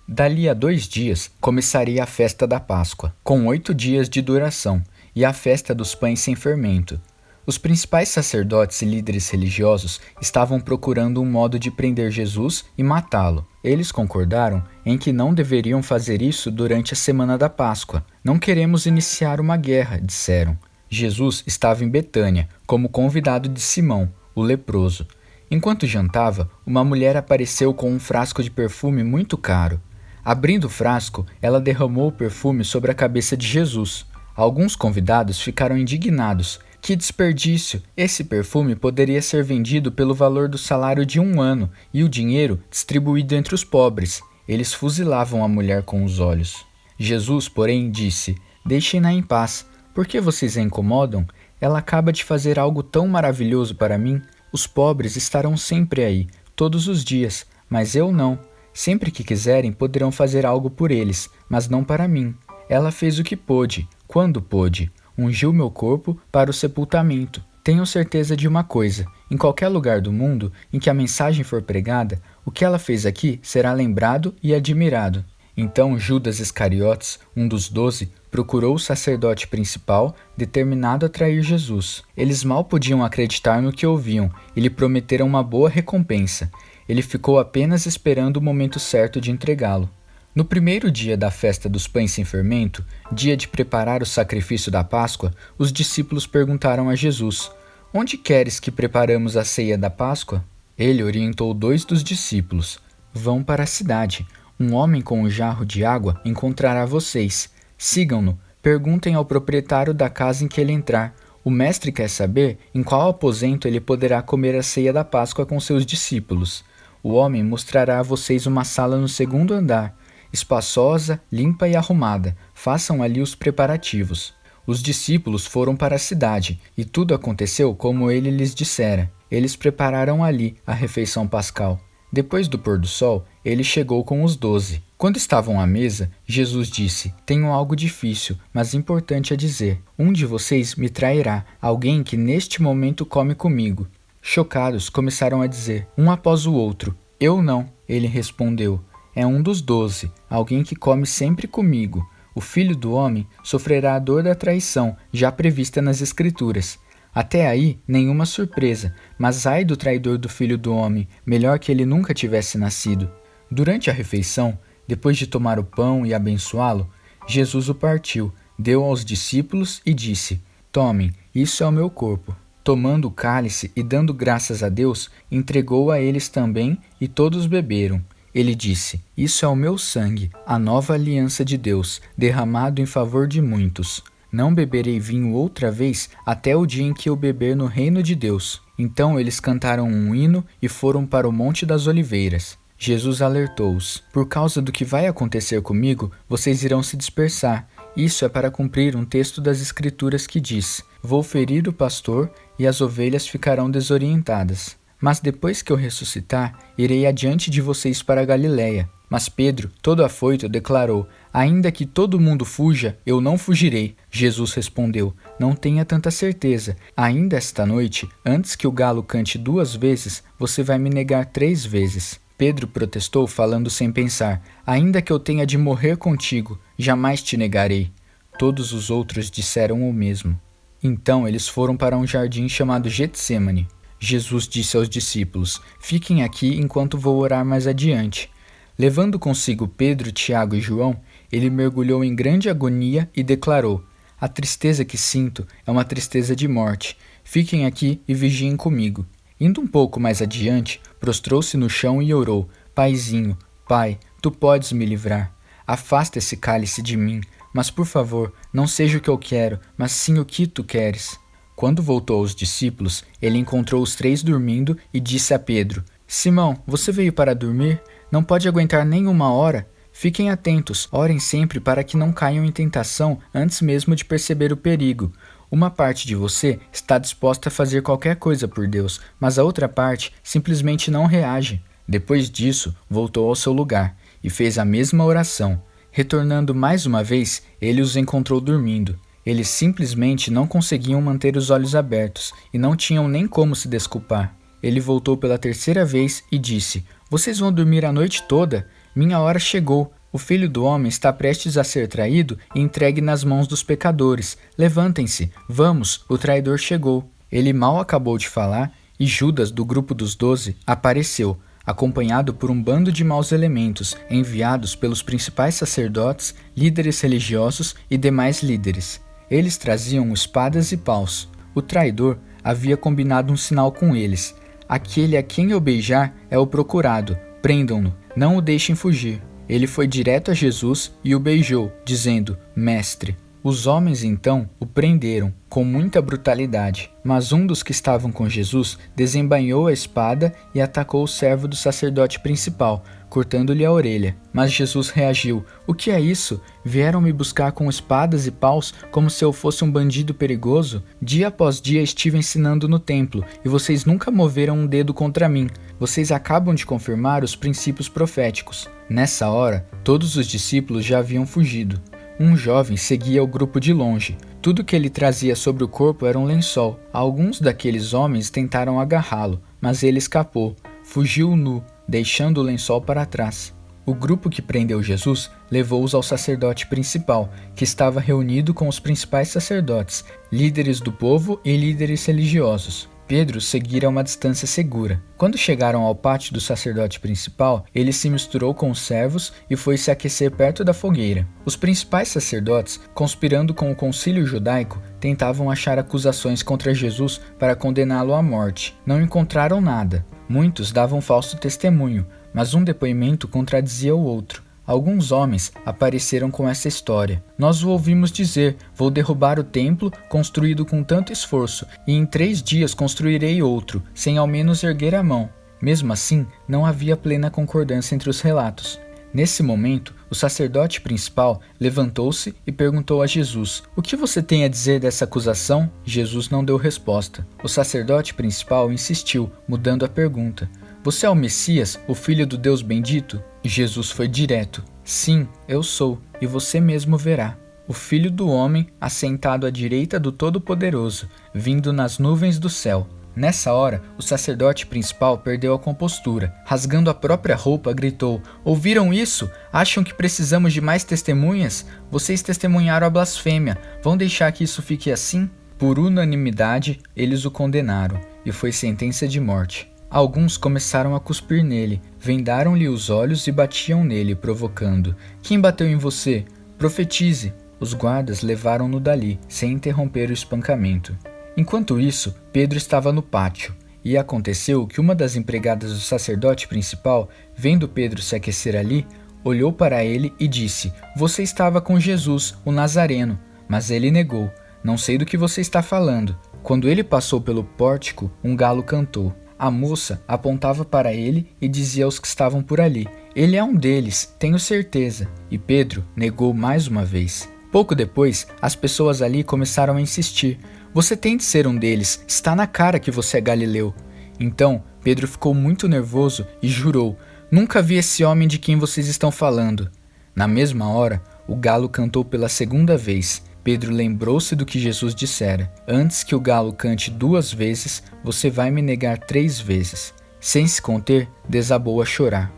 Dali a 2 dias começaria a festa da Páscoa, com 8 dias de duração, e a festa dos pães sem fermento. Os principais sacerdotes e líderes religiosos estavam procurando um modo de prender Jesus e matá-lo. Eles concordaram em que não deveriam fazer isso durante a semana da Páscoa. Não queremos iniciar uma guerra, disseram. Jesus estava em Betânia, como convidado de Simão, o leproso. Enquanto jantava, uma mulher apareceu com um frasco de perfume muito caro. Abrindo o frasco, ela derramou o perfume sobre a cabeça de Jesus. Alguns convidados ficaram indignados. Que desperdício! Esse perfume poderia ser vendido pelo valor do salário de 1 ano e o dinheiro distribuído entre os pobres. Eles fuzilavam a mulher com os olhos. Jesus, porém, disse: Deixem-na em paz. Por que vocês a incomodam? Ela acaba de fazer algo tão maravilhoso para mim. Os pobres estarão sempre aí, todos os dias, mas eu não. Sempre que quiserem, poderão fazer algo por eles, mas não para mim. Ela fez o que pôde, quando pôde. Ungiu meu corpo para o sepultamento. Tenho certeza de uma coisa: em qualquer lugar do mundo em que a mensagem for pregada, o que ela fez aqui será lembrado e admirado. Então Judas Iscariotes, um dos 12, procurou o sacerdote principal, determinado a trair Jesus. Eles mal podiam acreditar no que ouviam e lhe prometeram uma boa recompensa. Ele ficou apenas esperando o momento certo de entregá-lo. No primeiro dia da festa dos pães sem fermento, dia de preparar o sacrifício da Páscoa, os discípulos perguntaram a Jesus: Onde queres que preparamos a ceia da Páscoa? Ele orientou 2 dos discípulos: Vão para a cidade. Um homem com um jarro de água encontrará vocês. Sigam-no. Perguntem ao proprietário da casa em que ele entrar. O mestre quer saber em qual aposento ele poderá comer a ceia da Páscoa com seus discípulos. O homem mostrará a vocês uma sala no 2º andar, espaçosa, limpa e arrumada. Façam ali os preparativos. Os discípulos foram para a cidade, e tudo aconteceu como ele lhes dissera. Eles prepararam ali a refeição pascal. Depois do pôr do sol, ele chegou com os 12. Quando estavam à mesa, Jesus disse: Tenho algo difícil, mas importante a dizer. Um de vocês me trairá, alguém que neste momento come comigo. Chocados, começaram a dizer, um após o outro: Eu não. Ele respondeu: É um dos 12, alguém que come sempre comigo. O Filho do Homem sofrerá a dor da traição, já prevista nas Escrituras. Até aí, nenhuma surpresa, mas ai do traidor do Filho do Homem, melhor que ele nunca tivesse nascido. Durante a refeição, depois de tomar o pão e abençoá-lo, Jesus o partiu, deu aos discípulos e disse: Tomem, isso é o meu corpo. Tomando o cálice e dando graças a Deus, entregou a eles também, e todos beberam. Ele disse: Isso é o meu sangue, a nova aliança de Deus, derramado em favor de muitos. Não beberei vinho outra vez até o dia em que eu beber no reino de Deus. Então eles cantaram um hino e foram para o Monte das Oliveiras. Jesus alertou-os: Por causa do que vai acontecer comigo, vocês irão se dispersar. Isso é para cumprir um texto das Escrituras que diz: Vou ferir o pastor e as ovelhas ficarão desorientadas. Mas depois que eu ressuscitar, irei adiante de vocês para a Galiléia. Mas Pedro, todo afoito, declarou: Ainda que todo mundo fuja, eu não fugirei. Jesus respondeu: Não tenha tanta certeza. Ainda esta noite, antes que o galo cante 2 vezes, você vai me negar 3 vezes. Pedro protestou, falando sem pensar: Ainda que eu tenha de morrer contigo, jamais te negarei. Todos os outros disseram o mesmo. Então eles foram para um jardim chamado Getsêmani. Jesus disse aos discípulos: Fiquem aqui enquanto vou orar mais adiante. Levando consigo Pedro, Tiago e João, ele mergulhou em grande agonia e declarou: A tristeza que sinto é uma tristeza de morte. Fiquem aqui e vigiem comigo. Indo um pouco mais adiante, prostrou-se no chão e orou: Paizinho, Pai, tu podes me livrar. Afasta esse cálice de mim, mas por favor, não seja o que eu quero, mas sim o que tu queres. Quando voltou aos discípulos, ele encontrou os 3 dormindo e disse a Pedro: Simão, você veio para dormir? Não pode aguentar nem 1 hora? Fiquem atentos, orem sempre para que não caiam em tentação antes mesmo de perceber o perigo. Uma parte de você está disposta a fazer qualquer coisa por Deus, mas a outra parte simplesmente não reage. Depois disso, voltou ao seu lugar e fez a mesma oração. Retornando mais uma vez, ele os encontrou dormindo. Eles simplesmente não conseguiam manter os olhos abertos e não tinham nem como se desculpar. Ele voltou pela 3ª vez e disse: Vocês vão dormir a noite toda? Minha hora chegou. O Filho do Homem está prestes a ser traído e entregue nas mãos dos pecadores. Levantem-se, vamos, o traidor chegou. Ele mal acabou de falar e Judas, do grupo dos 12, apareceu, acompanhado por um bando de maus elementos enviados pelos principais sacerdotes, líderes religiosos e demais líderes. Eles traziam espadas e paus. O traidor havia combinado um sinal com eles: aquele a quem eu beijar é o procurado, prendam-no, não o deixem fugir. Ele foi direto a Jesus e o beijou, dizendo: Mestre. Os homens então o prenderam com muita brutalidade, mas um dos que estavam com Jesus desembainhou a espada e atacou o servo do sacerdote principal, cortando-lhe a orelha. Mas Jesus reagiu: O que é isso? Vieram me buscar com espadas e paus como se eu fosse um bandido perigoso? Dia após dia estive ensinando no templo e vocês nunca moveram um dedo contra mim. Vocês acabam de confirmar os princípios proféticos. Nessa hora, todos os discípulos já haviam fugido. Um jovem seguia o grupo de longe. Tudo que ele trazia sobre o corpo era um lençol. Alguns daqueles homens tentaram agarrá-lo, mas ele escapou. Fugiu nu, deixando o lençol para trás. O grupo que prendeu Jesus levou-os ao sacerdote principal, que estava reunido com os principais sacerdotes, líderes do povo e líderes religiosos. Pedro seguira a uma distância segura. Quando chegaram ao pátio do sacerdote principal, ele se misturou com os servos e foi se aquecer perto da fogueira. Os principais sacerdotes, conspirando com o concílio judaico, tentavam achar acusações contra Jesus para condená-lo à morte. Não encontraram nada. Muitos davam falso testemunho, mas um depoimento contradizia o outro. Alguns homens apareceram com essa história. Nós o ouvimos dizer: vou derrubar o templo construído com tanto esforço, e em 3 dias construirei outro, sem ao menos erguer a mão. Mesmo assim, não havia plena concordância entre os relatos. Nesse momento, o sacerdote principal levantou-se e perguntou a Jesus: O que você tem a dizer dessa acusação? Jesus não deu resposta. O sacerdote principal insistiu, mudando a pergunta: Você é o Messias, o Filho do Deus bendito? Jesus foi direto: Sim, eu sou, e você mesmo verá. O Filho do Homem assentado à direita do Todo-Poderoso, vindo nas nuvens do céu. Nessa hora, o sacerdote principal perdeu a compostura. Rasgando a própria roupa, gritou: Ouviram isso? Acham que precisamos de mais testemunhas? Vocês testemunharam a blasfêmia. Vão deixar que isso fique assim? Por unanimidade, eles o condenaram, e foi sentença de morte. Alguns começaram a cuspir nele, vendaram-lhe os olhos e batiam nele, provocando: Quem bateu em você? Profetize! Os guardas levaram-no dali, sem interromper o espancamento. Enquanto isso, Pedro estava no pátio, e aconteceu que uma das empregadas do sacerdote principal, vendo Pedro se aquecer ali, olhou para ele e disse: Você estava com Jesus, o Nazareno. Mas ele negou: Não sei do que você está falando. Quando ele passou pelo pórtico, um galo cantou. A moça apontava para ele e dizia aos que estavam por ali: Ele é um deles, tenho certeza. E Pedro negou mais uma vez. Pouco depois, as pessoas ali começaram a insistir: Você tem de ser um deles, está na cara que você é galileu. Então, Pedro ficou muito nervoso e jurou: Nunca vi esse homem de quem vocês estão falando. Na mesma hora, o galo cantou pela 2ª vez. Pedro lembrou-se do que Jesus dissera: Antes que o galo cante 2 vezes, você vai me negar 3 vezes. Sem se conter, desabou a chorar.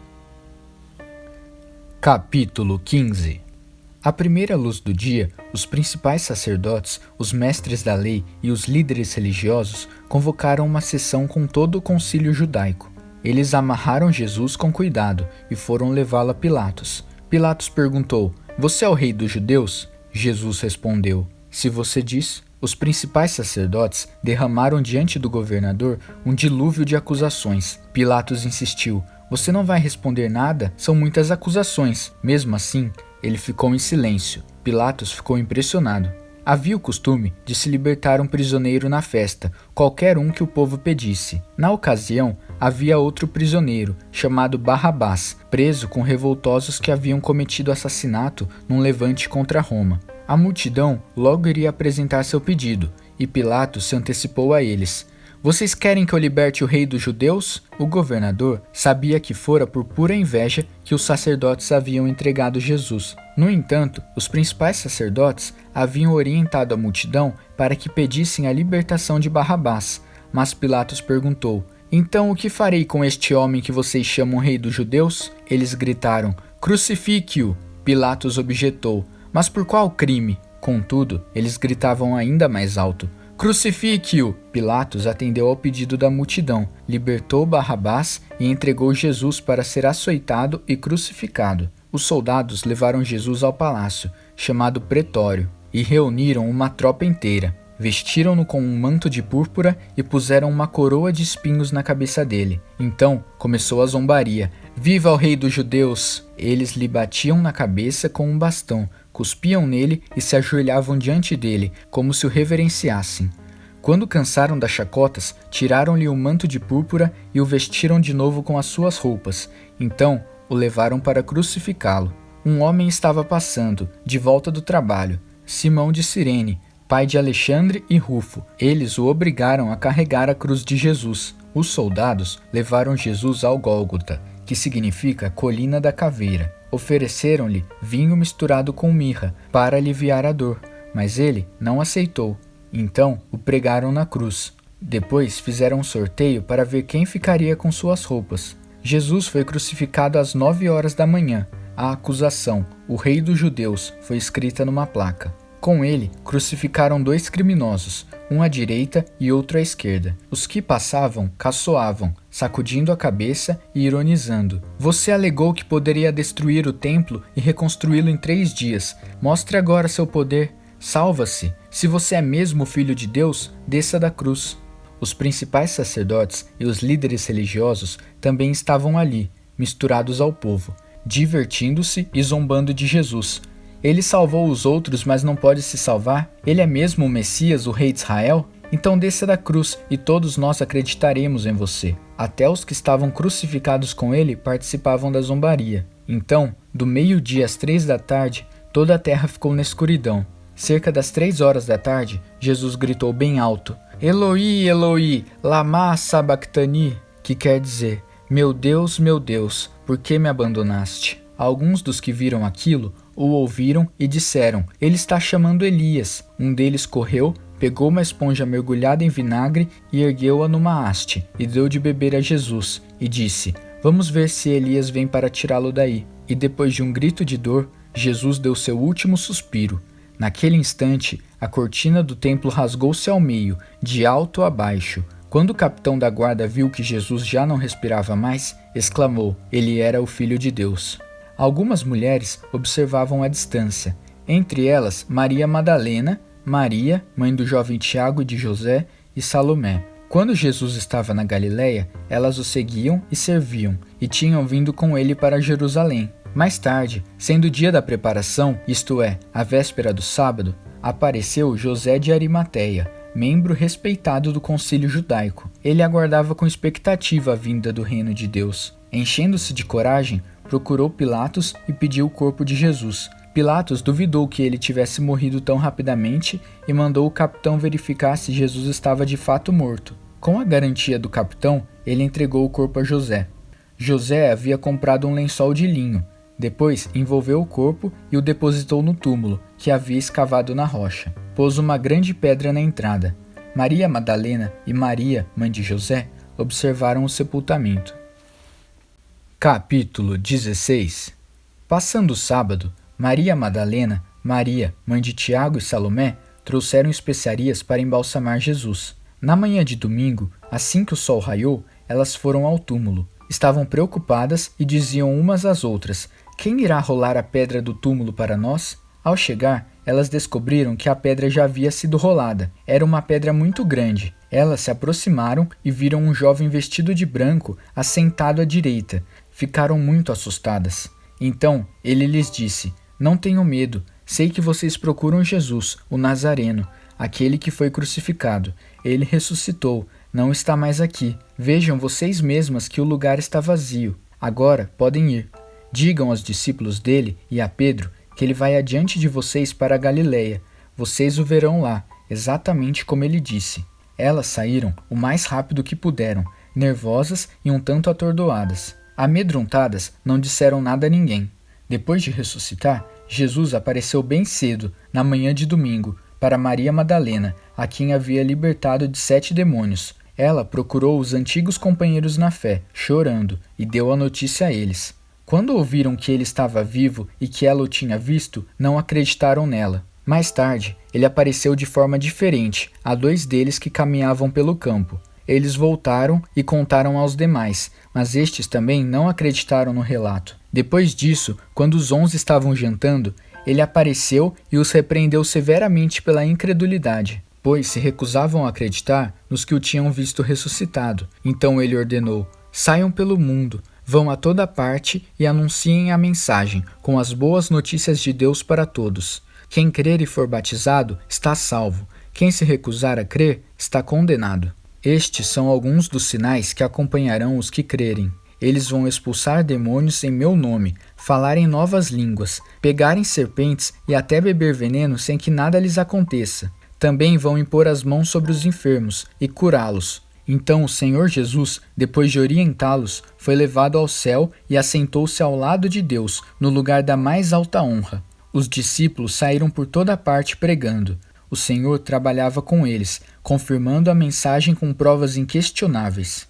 Capítulo 15. À primeira luz do dia, os principais sacerdotes, os mestres da lei e os líderes religiosos convocaram uma sessão com todo o concílio judaico. Eles amarraram Jesus com cuidado e foram levá-lo a Pilatos. Pilatos perguntou: Você é o rei dos judeus? Jesus respondeu: Se você diz. Os principais sacerdotes derramaram diante do governador um dilúvio de acusações. Pilatos insistiu: Você não vai responder nada? São muitas acusações. Mesmo assim, ele ficou em silêncio. Pilatos ficou impressionado. Havia o costume de se libertar um prisioneiro na festa, qualquer um que o povo pedisse. Na ocasião, havia outro prisioneiro, chamado Barrabás, preso com revoltosos que haviam cometido assassinato num levante contra Roma. A multidão logo iria apresentar seu pedido, e Pilatos se antecipou a eles. Vocês querem que eu liberte o rei dos judeus? O governador sabia que fora por pura inveja que os sacerdotes haviam entregado Jesus. No entanto, os principais sacerdotes haviam orientado a multidão para que pedissem a libertação de Barrabás. Mas Pilatos perguntou: Então o que farei com este homem que vocês chamam rei dos judeus? Eles gritaram: Crucifique-o! Pilatos objetou: Mas por qual crime? Contudo, eles gritavam ainda mais alto: Crucifique-o! Pilatos atendeu ao pedido da multidão, libertou Barrabás e entregou Jesus para ser açoitado e crucificado. Os soldados levaram Jesus ao palácio, chamado Pretório, e reuniram uma tropa inteira. vestiram-no com um manto de púrpura e puseram uma coroa de espinhos na cabeça dele. Então começou a zombaria. Viva o rei dos judeus! Eles lhe batiam na cabeça com um bastão, cuspiam nele e se ajoelhavam diante dele, como se o reverenciassem. Quando cansaram das chacotas, tiraram-lhe o manto de púrpura e o vestiram de novo com as suas roupas. Então o levaram para crucificá-lo. Um homem estava passando, de volta do trabalho, Simão de Cirene, pai de Alexandre e Rufo. Eles o obrigaram a carregar a cruz de Jesus. Os soldados levaram Jesus ao Gólgota, que significa Colina da Caveira. Ofereceram-lhe vinho misturado com mirra para aliviar a dor, mas ele não aceitou. Então o pregaram na cruz. Depois fizeram um sorteio para ver quem ficaria com suas roupas. Jesus foi crucificado às 9 horas da manhã. A acusação, o rei dos judeus, foi escrita numa placa. Com ele, crucificaram 2 criminosos, um à direita e outro à esquerda. Os que passavam caçoavam, sacudindo a cabeça e ironizando. Você alegou que poderia destruir o templo e reconstruí-lo em 3 dias. Mostre agora seu poder. Salva-se. Se você é mesmo o Filho de Deus, desça da cruz. Os principais sacerdotes e os líderes religiosos também estavam ali, misturados ao povo, divertindo-se e zombando de Jesus. Ele salvou os outros, mas não pode se salvar? Ele é mesmo o Messias, o rei de Israel? Então desça da cruz e todos nós acreditaremos em você. Até os que estavam crucificados com ele participavam da zombaria. Então, do meio-dia às 3 da tarde, toda a terra ficou na escuridão. Cerca das 3 horas da tarde, Jesus gritou bem alto: Eloi, Eloi, lama sabachthani, que quer dizer: meu Deus, por que me abandonaste? Alguns dos que viram aquilo o ouviram e disseram: ele está chamando Elias. Um deles correu, pegou uma esponja mergulhada em vinagre e ergueu-a numa haste, e deu de beber a Jesus, e disse: vamos ver se Elias vem para tirá-lo daí. E depois de um grito de dor, Jesus deu seu último suspiro. Naquele instante, a cortina do templo rasgou-se ao meio, de alto a baixo. Quando o capitão da guarda viu que Jesus já não respirava mais, exclamou: ele era o Filho de Deus. Algumas mulheres observavam à distância, entre elas Maria Madalena, Maria, mãe do jovem Tiago e de José, e Salomé. Quando Jesus estava na Galileia, elas o seguiam e serviam, e tinham vindo com ele para Jerusalém. Mais tarde, sendo o dia da preparação, isto é, a véspera do sábado, apareceu José de Arimateia, membro respeitado do concílio judaico. Ele aguardava com expectativa a vinda do reino de Deus. Enchendo-se de coragem, procurou Pilatos e pediu o corpo de Jesus. Pilatos duvidou que ele tivesse morrido tão rapidamente e mandou o capitão verificar se Jesus estava de fato morto. Com a garantia do capitão, ele entregou o corpo a José. José havia comprado um lençol de linho. Depois, envolveu o corpo e o depositou no túmulo, que havia escavado na rocha. Pôs uma grande pedra na entrada. Maria Madalena e Maria, mãe de José, observaram o sepultamento. Capítulo 16. Passando o sábado, Maria Madalena, Maria, mãe de Tiago e Salomé, trouxeram especiarias para embalsamar Jesus. Na manhã de domingo, assim que o sol raiou, elas foram ao túmulo. Estavam preocupadas e diziam umas às outras: quem irá rolar a pedra do túmulo para nós? Ao chegar, elas descobriram que a pedra já havia sido rolada. Era uma pedra muito grande. Elas se aproximaram e viram um jovem vestido de branco assentado à direita. Ficaram muito assustadas. Então ele lhes disse: não tenham medo, sei que vocês procuram Jesus, o Nazareno, aquele que foi crucificado. Ele ressuscitou, não está mais aqui. Vejam vocês mesmas que o lugar está vazio. Agora podem ir. Digam aos discípulos dele e a Pedro que ele vai adiante de vocês para a Galileia. Vocês o verão lá, exatamente como ele disse. Elas saíram o mais rápido que puderam, nervosas e um tanto atordoadas. Amedrontadas, não disseram nada a ninguém. Depois de ressuscitar, Jesus apareceu bem cedo, na manhã de domingo, para Maria Madalena, a quem havia libertado de 7 demônios. Ela procurou os antigos companheiros na fé, chorando, e deu a notícia a eles. Quando ouviram que ele estava vivo e que ela o tinha visto, não acreditaram nela. Mais tarde, ele apareceu de forma diferente a 2 deles que caminhavam pelo campo. Eles voltaram e contaram aos demais, mas estes também não acreditaram no relato. Depois disso, quando os 11 estavam jantando, ele apareceu e os repreendeu severamente pela incredulidade. pois se recusavam a acreditar nos que o tinham visto ressuscitado. Então ele ordenou: saiam pelo mundo, vão a toda parte e anunciem a mensagem, com as boas notícias de Deus para todos. Quem crer e for batizado está salvo. Quem se recusar a crer está condenado. Estes são alguns dos sinais que acompanharão os que crerem. Eles vão expulsar demônios em meu nome, falar em novas línguas, pegarem serpentes e até beber veneno sem que nada lhes aconteça. Também vão impor as mãos sobre os enfermos e curá-los. Então o Senhor Jesus, depois de orientá-los, foi levado ao céu e assentou-se ao lado de Deus, no lugar da mais alta honra. Os discípulos saíram por toda parte pregando. O Senhor trabalhava com eles, confirmando a mensagem com provas inquestionáveis.